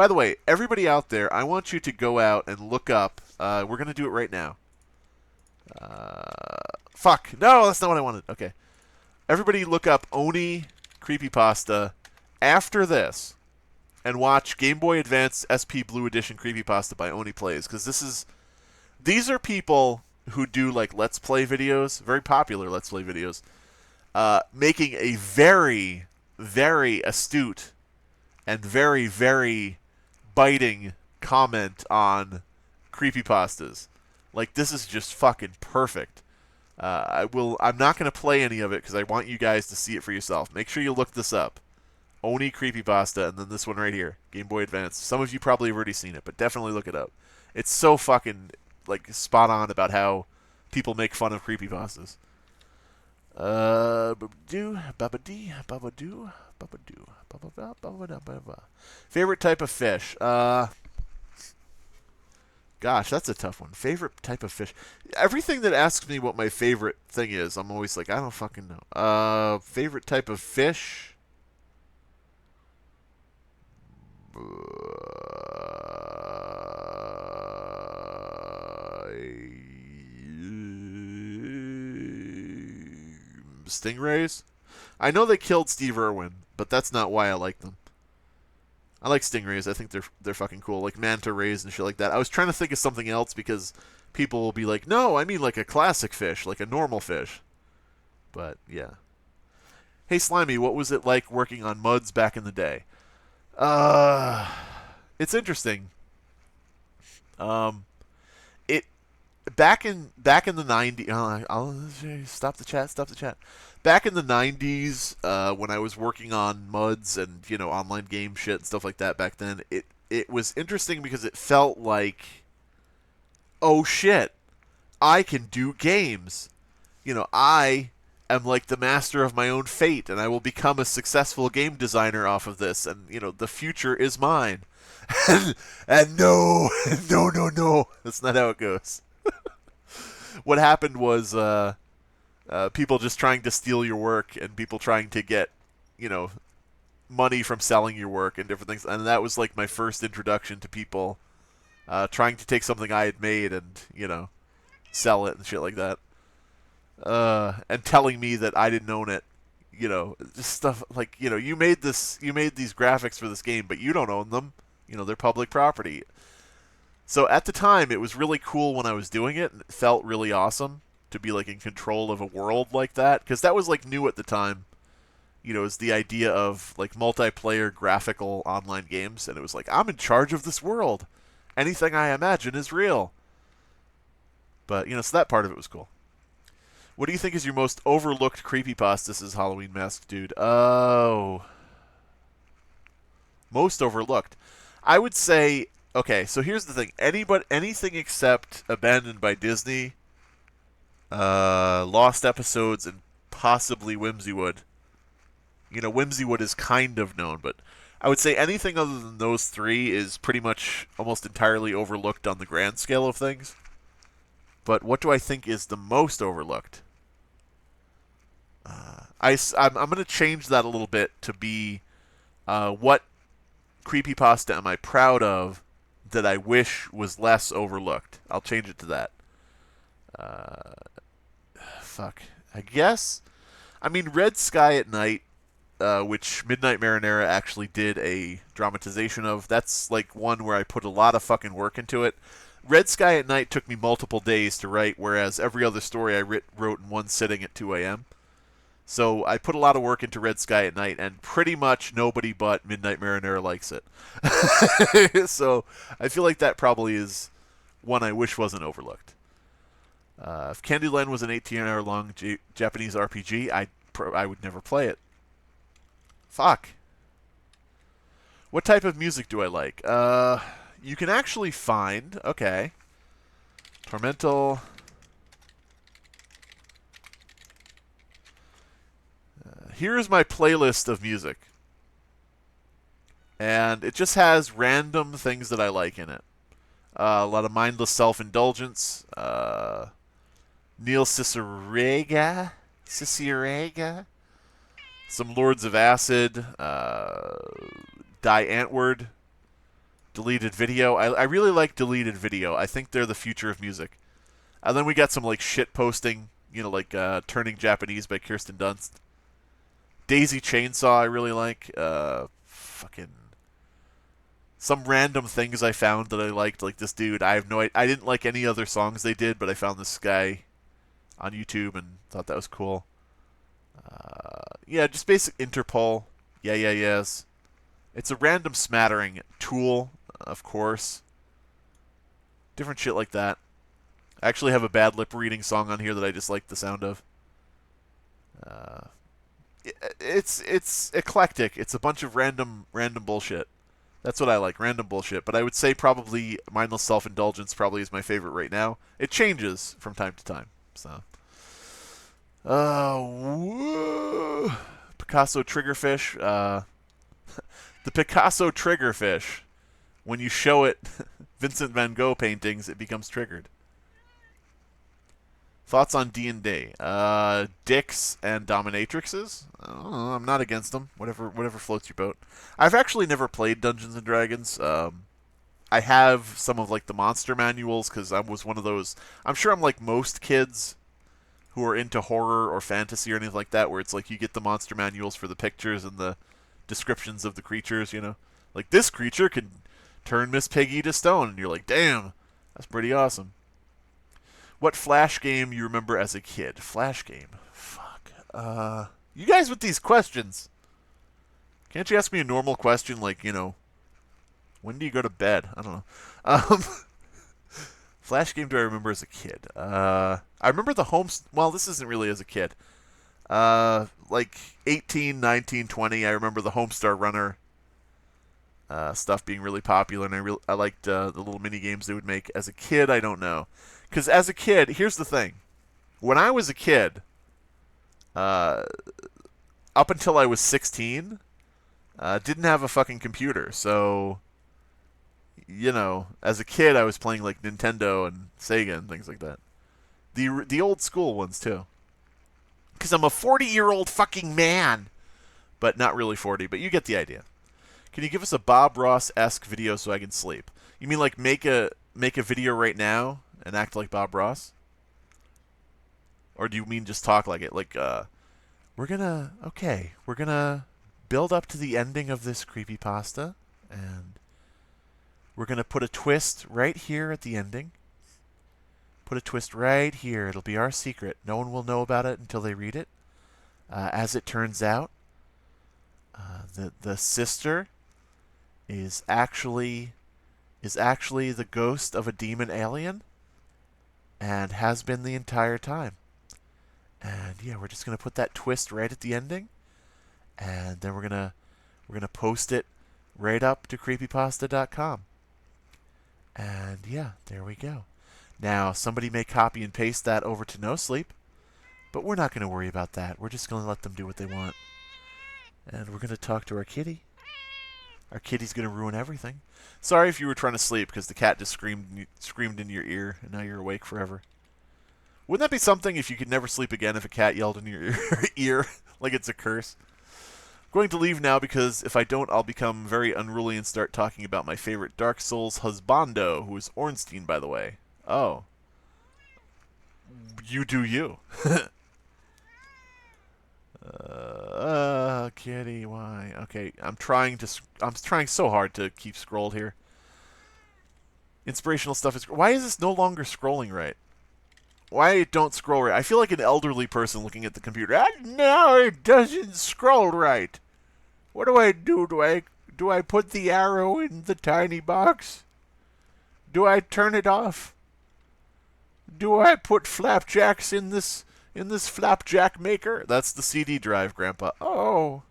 the way, everybody out there, I want you to go out and look up. We're gonna do it right now. Fuck, no, that's not what I wanted. Okay. Everybody look up Oni Creepypasta after this and watch Game Boy Advance SP Blue Edition Creepypasta by Oni Plays, because these are people who do like Let's Play videos, very popular Let's Play videos, making a very, very astute and very, very biting comment on creepypastas. Like, this is just fucking perfect. I'm not going to play any of it because I want you guys to see it for yourself. Make sure you look this up. Oni Creepypasta, and then this one right here, Game Boy Advance. Some of you probably have already seen it, but definitely look it up. It's so fucking, like, spot on about how people make fun of creepypastas. Favorite type of fish? Gosh, that's a tough one. Favorite type of fish? Everything that asks me what my favorite thing is, I'm always like, I don't fucking know. Favorite type of fish? Stingrays? I know they killed Steve Irwin, but that's not why I like them. I like stingrays. I think they're fucking cool, like manta rays and shit like that. I was trying to think of something else because people will be like, "No, I mean like a classic fish, like a normal fish." But yeah. Hey Slimy, what was it like working on MUDs back in the day? It's interesting. It back in the 90s. I'll stop the chat. Back in the 90s, when I was working on MUDs and online game shit and stuff like that back then, it was interesting because it felt like, oh shit, I can do games. I am like the master of my own fate, and I will become a successful game designer off of this, and the future is mine. and no, that's not how it goes. What happened was people just trying to steal your work and people trying to get, money from selling your work and different things. And that was like my first introduction to people trying to take something I had made and, sell it and shit like that. And telling me that I didn't own it. Just stuff like, you made these graphics for this game, but you don't own them. They're public property. So at the time, it was really cool when I was doing it, and it felt really awesome to be like in control of a world like that, because that was like new at the time. Is the idea of like multiplayer graphical online games, and it was like, I'm in charge of this world. Anything I imagine is real. But so that part of it was cool. What do you think is your most overlooked creepypasta? This is Halloween Mask Dude. Oh. Most overlooked. I would say, okay, so here's the thing. Anything except Abandoned by Disney, Lost Episodes, and possibly Whimsywood. You know, Whimsywood is kind of known, but I would say anything other than those three is pretty much almost entirely overlooked on the grand scale of things. But what do I think is the most overlooked? I'm going to change that a little bit to be what creepypasta am I proud of that I wish was less overlooked. I'll change it to that. Fuck. I guess. I mean, Red Sky at Night, which Midnight Marinera actually did a dramatization of. That's like one where I put a lot of fucking work into it. Red Sky at Night took me multiple days to write, whereas every other story I wrote in one sitting at 2 a.m. So I put a lot of work into Red Sky at Night, and pretty much nobody but Midnight Marinera likes it. So I feel like that probably is one I wish wasn't overlooked. If Candyland was an 18-hour-long Japanese RPG, I would never play it. Fuck. What type of music do I like? You can actually find... Okay. Tormental... Here's my playlist of music. And it just has random things that I like in it. A lot of mindless self-indulgence. Neil Cicerega. Some Lords of Acid. Die Antwoord. Deleted Video. I really like Deleted Video. I think they're the future of music. And then we got some like shit posting. You know, like Turning Japanese by Kirsten Dunst. Daisy Chainsaw I really like. Fucking some random things I found that I liked, like this dude. I didn't like any other songs they did, but I found this guy on YouTube and thought that was cool. Yeah, just basic Interpol. Yeah, yes. It's a random smattering. Tool, of course. Different shit like that. I actually have a bad lip reading song on here that I just like the sound of. It's eclectic. It's a bunch of random bullshit. That's what I like, random bullshit. But I would say probably Mindless Self-Indulgence probably is my favorite right now. It changes from time to time. So, Picasso Triggerfish. The Picasso Triggerfish. When you show it Vincent van Gogh paintings, it becomes triggered. Thoughts on D&D? Dicks and dominatrixes? I'm not against them. Whatever floats your boat. I've actually never played Dungeons and Dragons. I have some of like the monster manuals because I was one of those. I'm sure I'm like most kids who are into horror or fantasy or anything like that, where it's like you get the monster manuals for the pictures and the descriptions of the creatures. You know, like this creature can turn Miss Piggy to stone, and you're like, damn, that's pretty awesome. What Flash game you remember as a kid? Flash game. Fuck. You guys with these questions. Can't you ask me a normal question like, you know, when do you go to bed? I don't know. Flash game do I remember as a kid? I remember the well, this isn't really as a kid. Like 18, 19, 20, I remember the Homestar Runner stuff being really popular, and I liked the little mini games they would make. As a kid, I don't know. Because as a kid, here's the thing. When I was a kid, up until I was 16, didn't have a fucking computer. So, you know, as a kid, I was playing like Nintendo and Sega and things like that. The old school ones, too. Because I'm a 40-year-old fucking man. But not really 40, but you get the idea. Can you give us a Bob Ross-esque video so I can sleep? You mean like make a video right now and act like Bob Ross? Or do you mean just talk like it? Like, we're gonna build up to the ending of this creepypasta, and we're gonna put a twist right here at the ending. Put a twist right here. It'll be our secret. No one will know about it until they read it. As it turns out, the sister is actually the ghost of a demon alien, and has been the entire time. And yeah, we're just gonna put that twist right at the ending, and then we're gonna post it right up to creepypasta.com. And yeah, there we go. Now somebody may copy and paste that over to No Sleep, but we're not gonna worry about that. We're just gonna let them do what they want. And we're gonna talk to our kitty. Our kitty's gonna ruin everything. Sorry if you were trying to sleep because the cat just screamed in your ear, and now you're awake forever. Wouldn't that be something if you could never sleep again if a cat yelled in your ear like it's a curse? I'm going to leave now because if I don't, I'll become very unruly and start talking about my favorite Dark Souls husbando, who is Ornstein, by the way. Oh. You do you. Kitty, why? Okay, I'm trying so hard to keep scrolled here. Inspirational stuff is... Why is this no longer scrolling right? Why don't scroll right? I feel like an elderly person looking at the computer. No, it doesn't scroll right. What do I do? Do I put the arrow in the tiny box? Do I turn it off? Do I put flapjacks in this flapjack maker? That's the CD drive, Grandpa. Oh.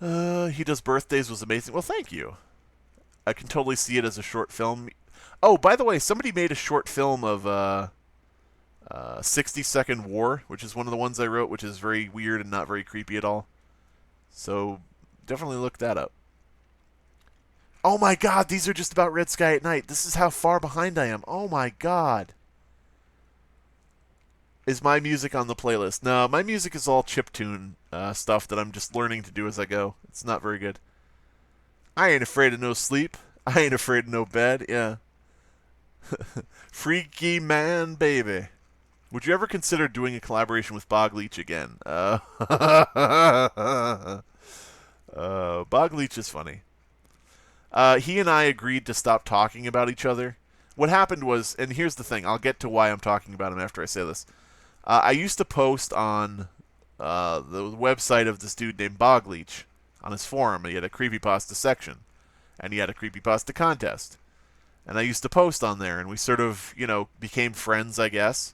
He Does Birthdays was amazing. Well, thank you. I can totally see it as a short film. Oh, by the way, somebody made a short film of 60-Second War, which is one of the ones I wrote, which is very weird and not very creepy at all. So definitely look that up. Oh my god, these are just about Red Sky at Night. This is how far behind I am. Oh my god. Is my music on the playlist? No, my music is all chiptune stuff that I'm just learning to do as I go. It's not very good. I ain't afraid of no sleep. I ain't afraid of no bed. Yeah. Freaky man, baby. Would you ever consider doing a collaboration with Bog Leech again? Bog Leech is funny. He and I agreed to stop talking about each other. What happened was, and here's the thing, I'll get to why I'm talking about him after I say this. I used to post on the website of this dude named Bog Leech on his forum. He had a Creepypasta section, and he had a Creepypasta contest. And I used to post on there, and we sort of, became friends, I guess,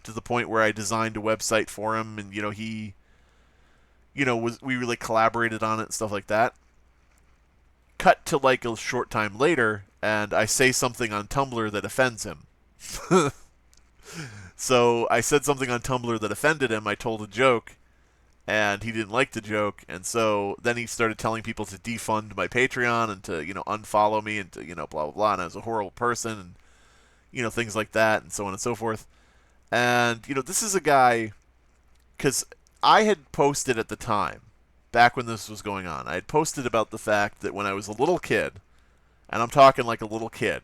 to the point where I designed a website for him, and, he, we really collaborated on it and stuff like that. Cut to, like, a short time later, and I say something on Tumblr that offends him. So I said something on Tumblr that offended him. I told a joke, and he didn't like the joke, and so then he started telling people to defund my Patreon and to, unfollow me and to, blah, blah, blah, and I was a horrible person and, things like that and so on and so forth. And, this is a guy, because I had posted at the time, back when this was going on, I had posted about the fact that when I was a little kid, and I'm talking like a little kid,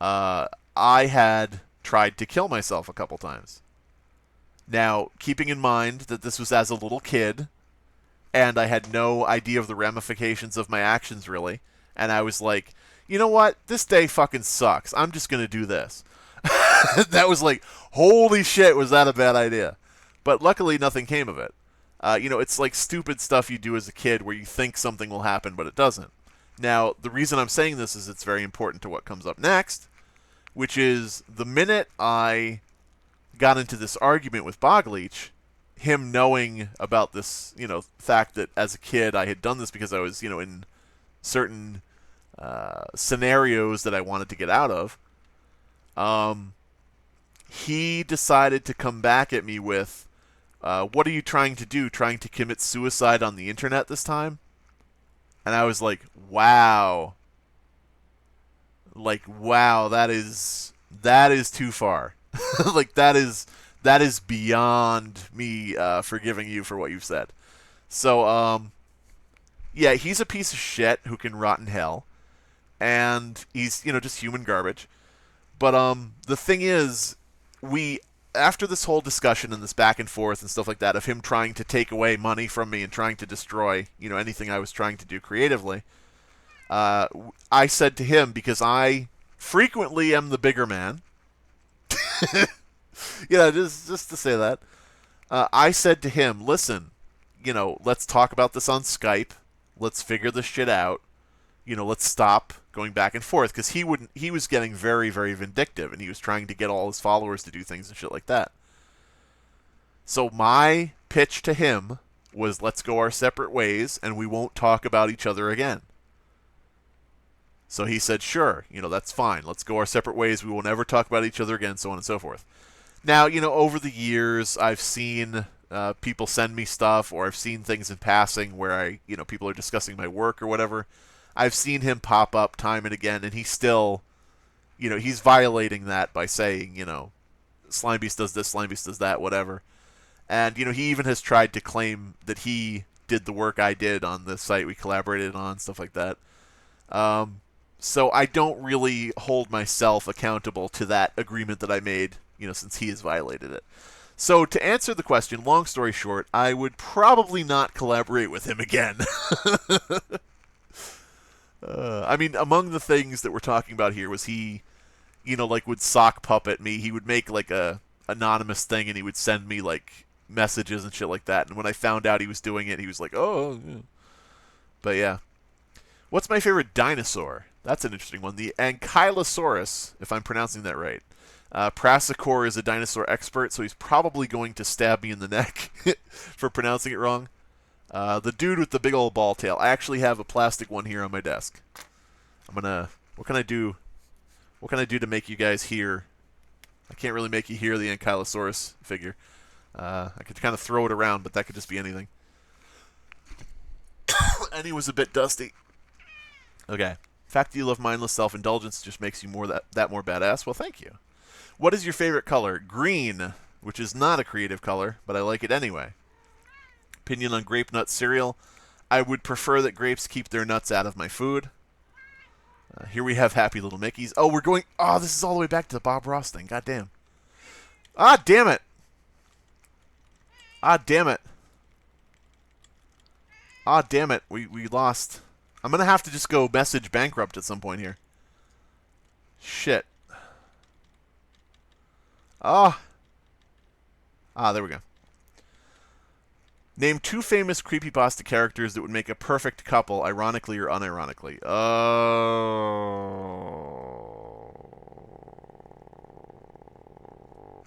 I had tried to kill myself a couple times. Now, keeping in mind that this was as a little kid, and I had no idea of the ramifications of my actions, really, and I was like, you know what? This day fucking sucks. I'm just going to do this. That was like, holy shit, was that a bad idea? But luckily, nothing came of it. It's like stupid stuff you do as a kid where you think something will happen, but it doesn't. Now, the reason I'm saying this is it's very important to what comes up next, which is the minute I got into this argument with Bog Leech, him knowing about this, fact that as a kid I had done this because I was, in certain scenarios that I wanted to get out of, he decided to come back at me with, what are you trying to do? Trying to commit suicide on the internet this time? And I was like, wow. Like, wow, that is too far. Like, that is beyond me forgiving you for what you've said. So, yeah, he's a piece of shit who can rot in hell. And he's, just human garbage. But the thing is, after this whole discussion and this back and forth and stuff like that of him trying to take away money from me and trying to destroy, anything I was trying to do creatively, I said to him, because I frequently am the bigger man, just to say that, I said to him, listen, let's talk about this on Skype, let's figure this shit out, let's stop going back and forth, because he was getting very, very vindictive, and he was trying to get all his followers to do things and shit like that. So my pitch to him was, let's go our separate ways and we won't talk about each other again. So he said, sure, that's fine. Let's go our separate ways. We will never talk about each other again, so on and so forth. Now, over the years, I've seen people send me stuff, or I've seen things in passing where people are discussing my work or whatever. I've seen him pop up time and again, and he's still, he's violating that by saying, Slimebeast does this, Slimebeast does that, whatever. And, he even has tried to claim that he did the work I did on the site we collaborated on, stuff like that. So I don't really hold myself accountable to that agreement that I made, since he has violated it. So to answer the question, long story short, I would probably not collaborate with him again. I mean, among the things that we're talking about here was he, would sock puppet me. He would make a anonymous thing and he would send me messages and shit like that. And when I found out he was doing it, he was like, oh, yeah. But yeah. What's my favorite dinosaur? That's an interesting one. The Ankylosaurus, if I'm pronouncing that right. Prasicor is a dinosaur expert, so he's probably going to stab me in the neck for pronouncing it wrong. The dude with the big old ball tail. I actually have a plastic one here on my desk. What can I do? What can I do to make you guys hear? I can't really make you hear the Ankylosaurus figure. I could kind of throw it around, but that could just be anything. And he was a bit dusty. Okay. The fact that you love mindless self-indulgence just makes you that more badass. Well, thank you. What is your favorite color? Green, which is not a creative color, but I like it anyway. Opinion on grape nut cereal. I would prefer that grapes keep their nuts out of my food. Here we have Happy Little Mickeys. Oh, we're going... Oh, this is all the way back to the Bob Ross thing. God damn. Ah, damn it. Ah, damn it. Ah, damn it. We lost... I'm going to have to just go message bankrupt at some point here. Shit. Ah. Ah, there we go. Name 2 famous Creepypasta characters that would make a perfect couple, ironically or unironically.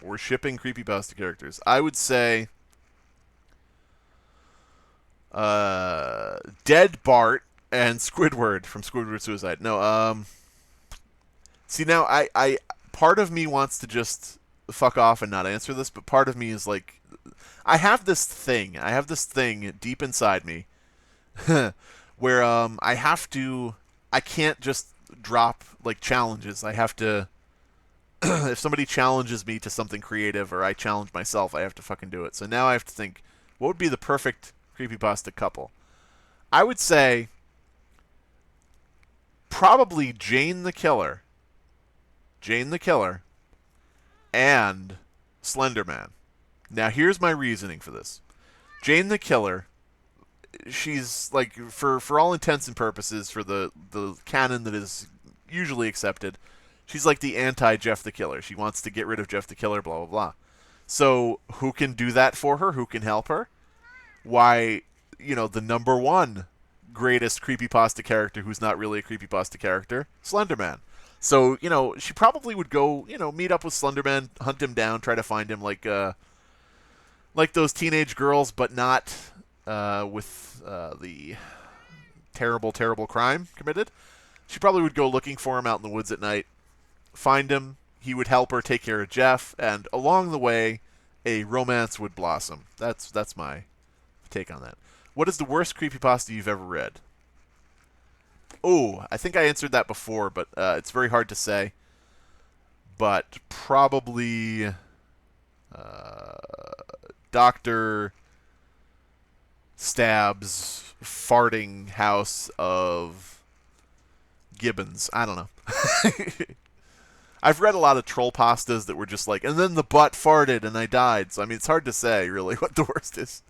We're shipping Creepypasta characters. I would say... Dead Bart and Squidward from Squidward Suicide. No, see, now, I part of me wants to just fuck off and not answer this, but part of me is like, I have this thing deep inside me where I can't just drop challenges. I have to if somebody challenges me to something creative or I challenge myself, I have to fucking do it. So now I have to think, what would be the perfect Creepypasta couple? I would say probably Jane the Killer and Slenderman. Now, here's my reasoning for this. Jane the Killer, she's, for all intents and purposes, for the canon that is usually accepted, she's like the anti-Jeff the Killer. She wants to get rid of Jeff the Killer, blah, blah, blah. So, who can do that for her? Who can help her? Why, the number one greatest Creepypasta character who's not really a Creepypasta character, Slenderman. So, she probably would go, meet up with Slenderman, hunt him down, try to find him like those teenage girls, but not with the terrible, terrible crime committed. She probably would go looking for him out in the woods at night, find him, he would help her take care of Jeff, and along the way, a romance would blossom. That's my take on that. What is the worst Creepypasta you've ever read? Oh, I think I answered that before, but it's very hard to say. But probably Dr. Stab's farting house of Gibbons. I don't know. I've read a lot of troll pastas that were just like, and then the butt farted and I died. So, I mean, it's hard to say, really, what the worst is.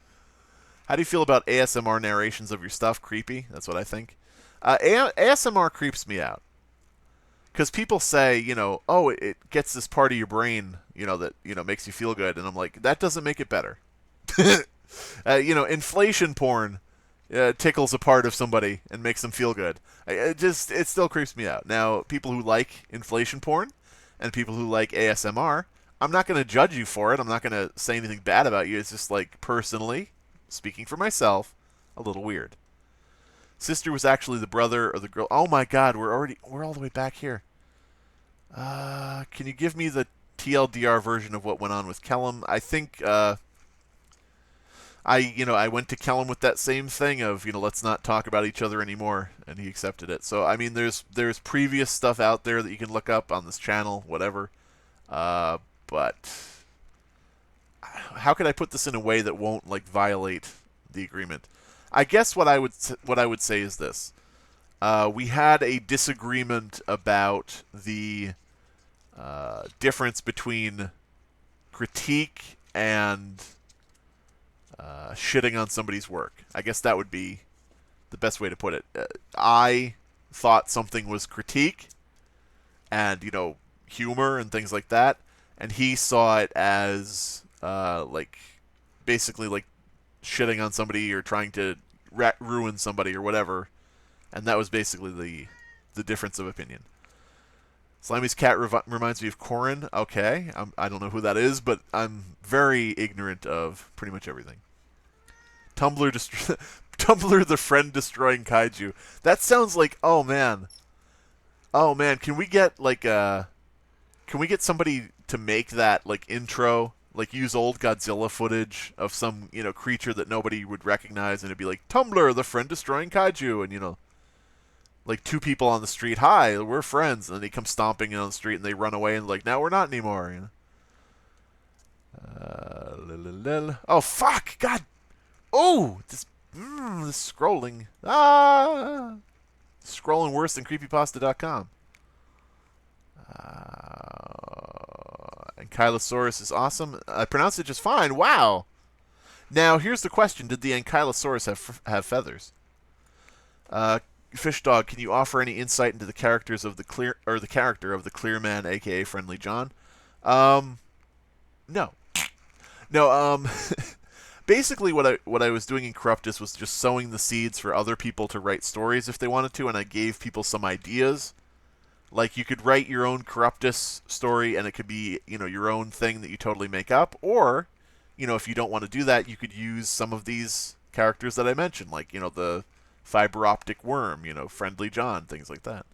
How do you feel about ASMR narrations of your stuff? Creepy? That's what I think. ASMR creeps me out. Because people say, oh, it gets this part of your brain, that, makes you feel good. And I'm like, that doesn't make it better. Inflation porn tickles a part of somebody and makes them feel good. It still creeps me out. Now, people who like inflation porn and people who like ASMR, I'm not going to judge you for it. I'm not going to say anything bad about you. It's just like, personally, speaking for myself, a little weird. Sister was actually the brother of the girl. Oh my God, we're all the way back here. Can you give me the TLDR version of what went on with Kellum? I think I went to Kellum with that same thing of, let's not talk about each other anymore, and he accepted it. So I mean, there's previous stuff out there that you can look up on this channel, whatever. But how could I put this in a way that won't violate the agreement? I guess what I would say is this: we had a disagreement about the difference between critique and shitting on somebody's work. I guess that would be the best way to put it. I thought something was critique and humor and things like that, and he saw it as basically shitting on somebody or trying to ruin somebody or whatever, and that was basically the difference of opinion. Slimy's cat reminds me of Corin. Okay, I don't know who that is, but I'm very ignorant of pretty much everything. Tumblr Tumblr the friend destroying kaiju. That sounds like, oh man, can we get somebody to make that intro, use old Godzilla footage of some creature that nobody would recognize, and it'd be like Tumblr the friend destroying kaiju, and two people on the street, hi, we're friends, and then they come stomping in on the street and they run away and now we're not anymore. Oh fuck, God. Oh, this scrolling. Scrolling worse than creepypasta.com. And Ankylosaurus is awesome. I pronounced it just fine. Wow. Now, here's the question. Did the Ankylosaurus have feathers? Fish Dog, can you offer any insight into the character of the Clear Man, aka Friendly John? No. Basically, what I was doing in Corruptus was just sowing the seeds for other people to write stories if they wanted to, and I gave people some ideas. You could write your own Corruptus story, and it could be, your own thing that you totally make up, or, if you don't want to do that, you could use some of these characters that I mentioned, the fiber optic worm, Friendly John, things like that.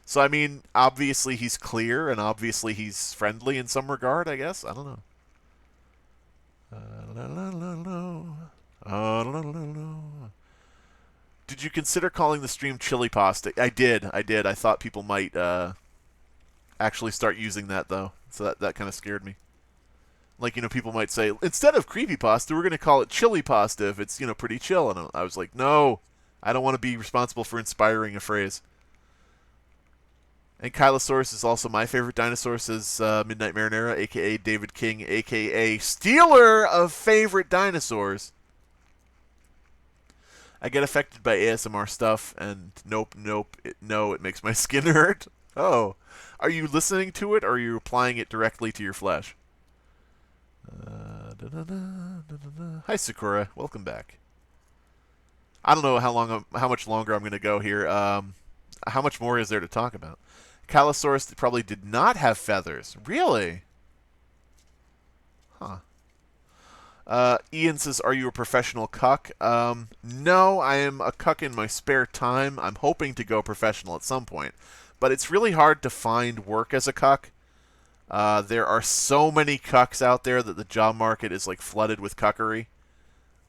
So, I mean, obviously he's clear, and obviously he's friendly in some regard, I guess. I don't know. Did you consider calling the stream Chillypasta? I did. I thought people might actually start using that, though. So that kind of scared me. People might say, instead of Creepypasta, we're going to call it Chillypasta if it's, pretty chill. And I was like, no, I don't want to be responsible for inspiring a phrase. Ankylosaurus is also my favorite dinosaur, says Midnight Marinara, a.k.a. David King, a.k.a. Stealer of Favorite Dinosaurs. I get affected by ASMR stuff, and it makes my skin hurt. Oh. Are you listening to it, or are you applying it directly to your flesh? Hi, Sakura. Welcome back. I don't know how much longer I'm going to go here. How much more is there to talk about? Calosaurus probably did not have feathers. Really? Huh. Ian says, are you a professional cuck? No, I am a cuck in my spare time. I'm hoping to go professional at some point. But it's really hard to find work as a cuck. There are so many cucks out there that the job market is flooded with cuckery.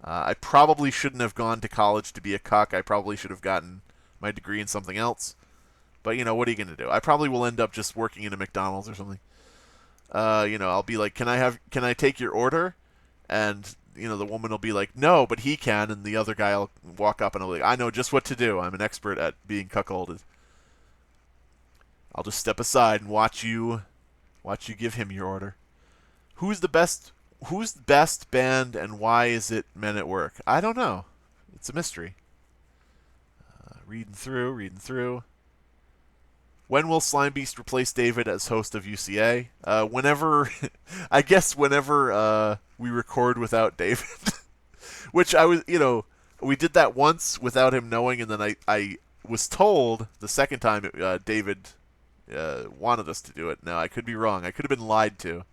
I probably shouldn't have gone to college to be a cuck. I probably should have gotten my degree in something else. But, what are you going to do? I probably will end up just working in a McDonald's or something. I'll be like, can I take your order? And, the woman will be like, no, but he can. And the other guy will walk up and I'll be like, I know just what to do. I'm an expert at being cuckolded. I'll just step aside and watch you give him your order. Who's the best band and why is it Men at Work? I don't know. It's a mystery. Reading through. When will Slime Beast replace David as host of UCA? Whenever we record without David. Which we did that once without him knowing, and then I was told the second time David wanted us to do it. Now, I could be wrong. I could have been lied to.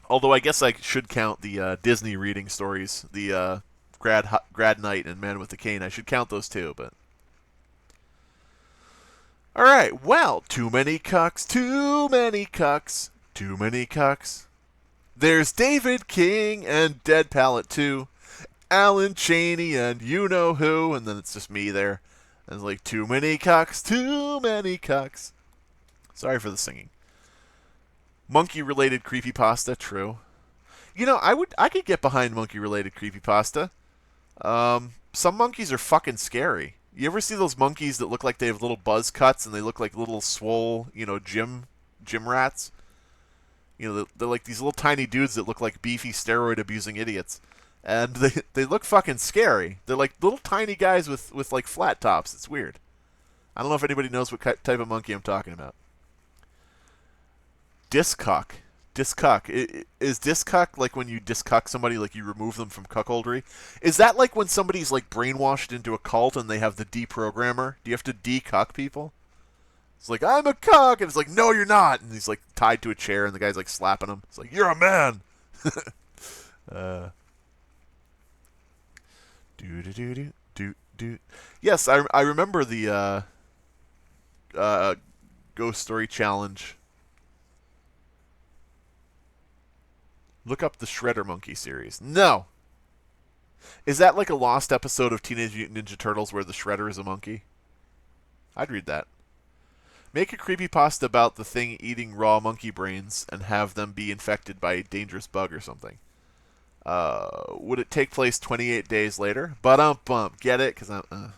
Although I guess I should count the Disney reading stories, the Grad Night and Man with the Cane. I should count those too, but. Alright, well, too many cucks, too many cucks, too many cucks. There's David King and Dead Palette too. Alan Cheney and you know who, and then it's just me there. And it's like, too many cucks, too many cucks. Sorry for the singing. Monkey-related creepypasta, true. You know, I could get behind monkey-related creepypasta. Some monkeys are fucking scary. You ever see those monkeys that look like they have little buzz cuts and they look like little swole, gym rats? They're like these little tiny dudes that look like beefy steroid-abusing idiots. And they look fucking scary. They're like little tiny guys with like flat tops. It's weird. I don't know if anybody knows what type of monkey I'm talking about. Discuck. Is discuck like when you discuck somebody, like you remove them from cuckoldry? Is that like when somebody's like brainwashed into a cult and they have the deprogrammer? Do you have to decuck people? It's like, I'm a cuck, and it's like, no, you're not. And he's like tied to a chair, and the guy's like slapping him. It's like, you're a man. Yes, I remember the Ghost Story Challenge. Look up the Shredder Monkey series. No! Is that like a lost episode of Teenage Mutant Ninja Turtles where the Shredder is a monkey? I'd read that. Make a creepypasta about the thing eating raw monkey brains and have them be infected by a dangerous bug or something. Would it take place 28 days later? Bump. Get it? Because anyway.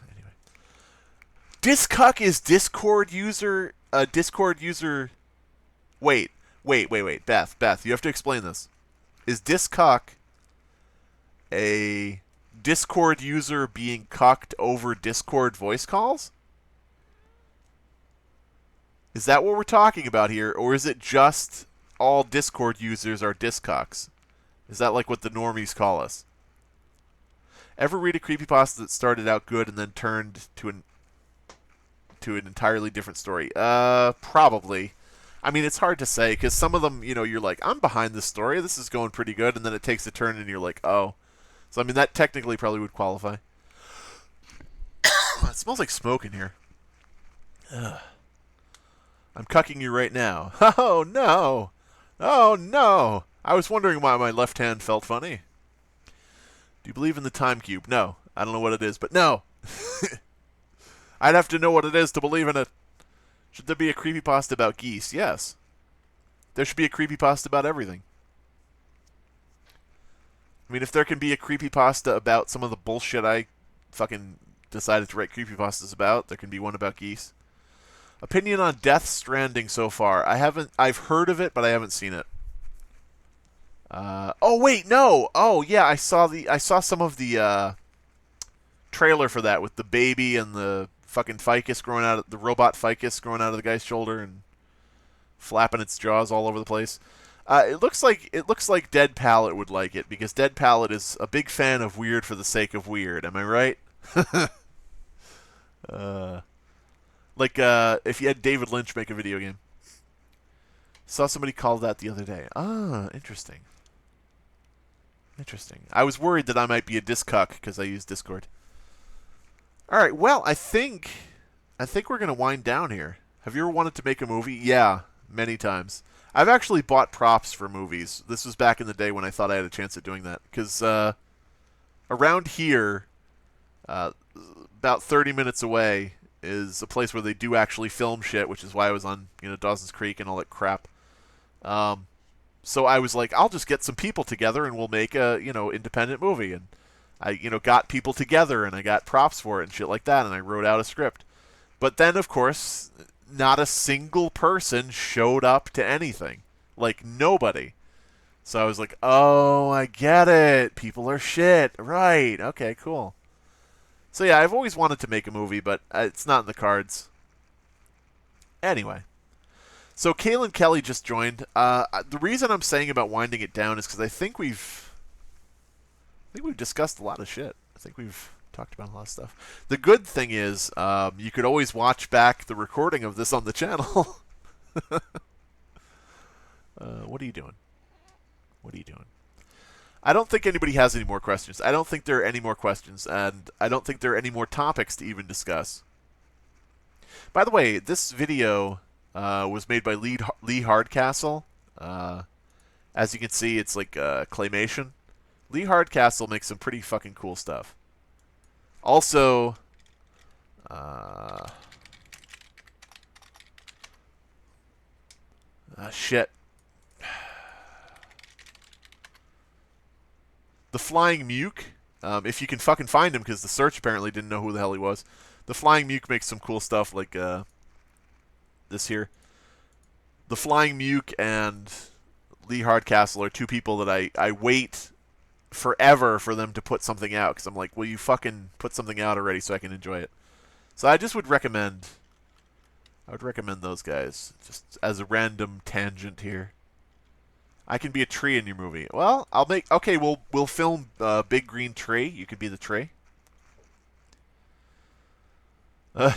Discuck is Discord user. Wait. Beth, you have to explain this. Is Discuck a Discord user being cucked over Discord voice calls? Is that what we're talking about here, or is it just all Discord users are discucks? Is that like what the normies call us? Ever read a creepypasta that started out good and then turned to an entirely different story? Probably. I mean, it's hard to say, because some of them, you're like, I'm behind this story, this is going pretty good, and then it takes a turn and you're like, oh. So, I mean, that technically probably would qualify. It smells like smoke in here. Ugh. I'm cucking you right now. Oh, no. Oh, no. I was wondering why my left hand felt funny. Do you believe in the time cube? No. I don't know what it is, but no. I'd have to know what it is to believe in it. Should there be a creepypasta about geese? Yes. There should be a creepypasta about everything. I mean, if there can be a creepypasta about some of the bullshit I fucking decided to write creepypastas about, there can be one about geese. Opinion on Death Stranding so far. I've heard of it, but I haven't seen it. Oh wait, no. Oh yeah, I saw some of the trailer for that with the baby and the fucking ficus growing out of the robot ficus growing out of the guy's shoulder and flapping its jaws all over the place. It looks like Dead Palette would like it, because Dead Palette is a big fan of weird for the sake of weird. Am I right? Like if you had David Lynch make a video game. Saw somebody call that the other day. Ah, interesting. I was worried that I might be a discuck because I use Discord. All right, well, I think we're going to wind down here. Have you ever wanted to make a movie? Yeah, many times. I've actually bought props for movies. This was back in the day when I thought I had a chance at doing that. Because around here, about 30 minutes away, is a place where they do actually film shit, which is why I was on Dawson's Creek and all that crap. So I was like, I'll just get some people together and we'll make a independent movie. And I got people together and I got props for it and shit like that, and I wrote out a script. But then, of course, not a single person showed up to anything. Like, nobody. So I was like, oh, I get it. People are shit. Right. Okay, cool. So yeah, I've always wanted to make a movie, but it's not in the cards. Anyway. So Kaylin Kelly just joined. The reason I'm saying about winding it down is because I think we've discussed a lot of shit. I think we've talked about a lot of stuff. The good thing is, you could always watch back the recording of this on the channel. What are you doing? What are you doing? I don't think anybody has any more questions. I don't think there are any more questions, and I don't think there are any more topics to even discuss. By the way, this video was made by Lee Hardcastle. As you can see, it's like claymation. Lee Hardcastle makes some pretty fucking cool stuff. Also, shit. The Flying Muke, if you can fucking find him, because the search apparently didn't know who the hell he was. The Flying Muke makes some cool stuff like this here. The Flying Muke and Lee Hardcastle are two people that I wait forever for them to put something out, because I'm like, will you fucking put something out already so I can enjoy it? So I just would recommend, those guys, just as a random tangent here. I can be a tree in your movie. Well, okay, we'll film Big Green Tree. You could be the tree. No,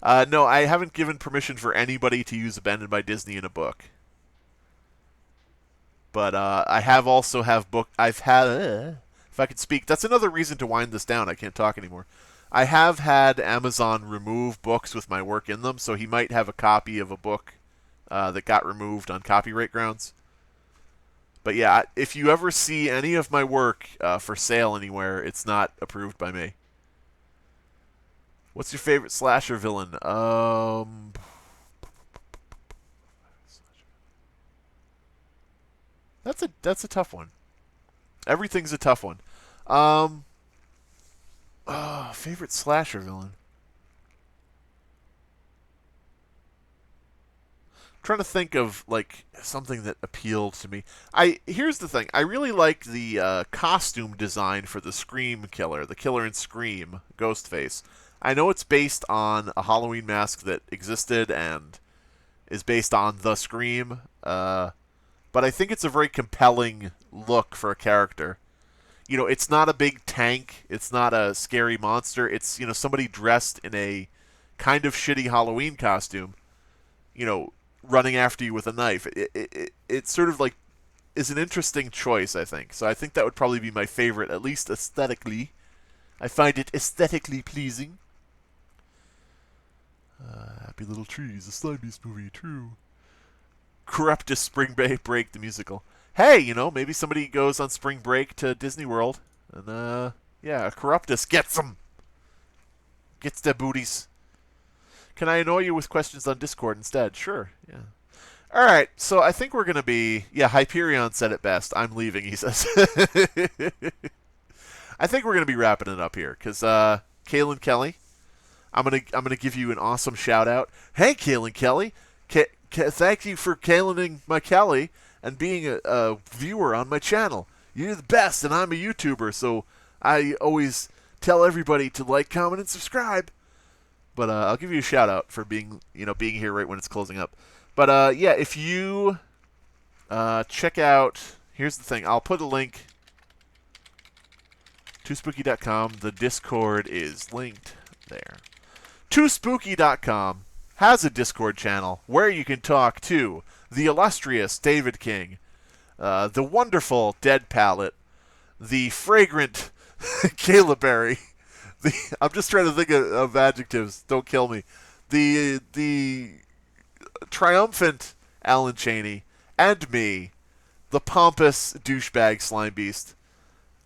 I haven't given permission for anybody to use Abandoned by Disney in a book. But I have also I've had, if I could speak, that's another reason to wind this down. I can't talk anymore. I have had Amazon remove books with my work in them, so he might have a copy of a book that got removed on copyright grounds. But yeah, if you ever see any of my work for sale anywhere, it's not approved by me. What's your favorite slasher villain? That's a tough one. Everything's a tough one. Favorite slasher villain. Trying to think of like something that appealed to me. Here's the thing. I really like the costume design for the Scream killer, the killer in Scream, Ghostface. I know it's based on a Halloween mask that existed and is based on the Scream, but I think it's a very compelling look for a character. You know, it's not a big tank. It's not a scary monster. It's, somebody dressed in a kind of shitty Halloween costume, running after you with a knife. It sort of like is an interesting choice, I think. So I think that would probably be my favorite, at least aesthetically. I find it aesthetically pleasing. Happy Little Trees, a Slime Beast movie, true. Corruptus Spring Break, the musical. Hey, maybe somebody goes on spring break to Disney World, and yeah, Corruptus gets them. Gets their booties. Can I annoy you with questions on Discord instead? Sure, yeah. Alright, so I think we're going to be... Yeah, Hyperion said it best. I'm leaving, he says. I think we're going to be wrapping it up here, because Kaylin Kelly, I'm gonna give you an awesome shout-out. Hey, Kaylin Kelly, thank you for Kaylining my Kelly and being a viewer on my channel. You're the best, and I'm a YouTuber, so I always tell everybody to like, comment, and subscribe. But I'll give you a shout out for being here right when it's closing up. But yeah, if you check out, here's the thing. I'll put a link to spooky.com. The Discord is linked there. TooSpooky.com has a Discord channel where you can talk to the illustrious David King, the wonderful Dead Palette, the fragrant Kayla Berry. I'm just trying to think of adjectives. Don't kill me. The triumphant Alan Cheney, and me, the pompous douchebag Slime Beast.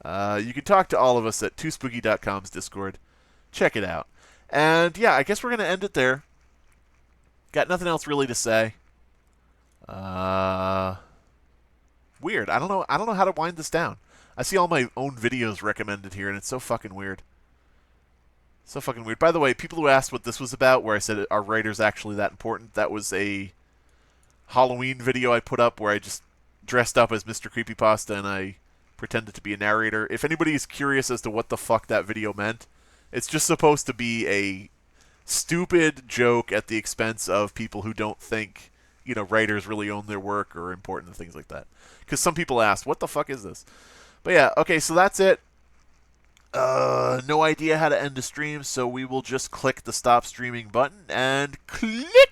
You can talk to all of us at TooSpooky.com's Discord. Check it out. And yeah, I guess we're gonna end it there. Got nothing else really to say. Weird. I don't know how to wind this down. I see all my own videos recommended here, and it's so fucking weird. So fucking weird. By the way, people who asked what this was about, where I said, are writers actually that important? That was a Halloween video I put up where I just dressed up as Mr. Creepypasta and I pretended to be a narrator. If anybody is curious as to what the fuck that video meant, it's just supposed to be a stupid joke at the expense of people who don't think, writers really own their work or are important and things like that. Because some people asked, what the fuck is this? But yeah, okay, so that's it. No idea how to end a stream, so we will just click the stop streaming button and click!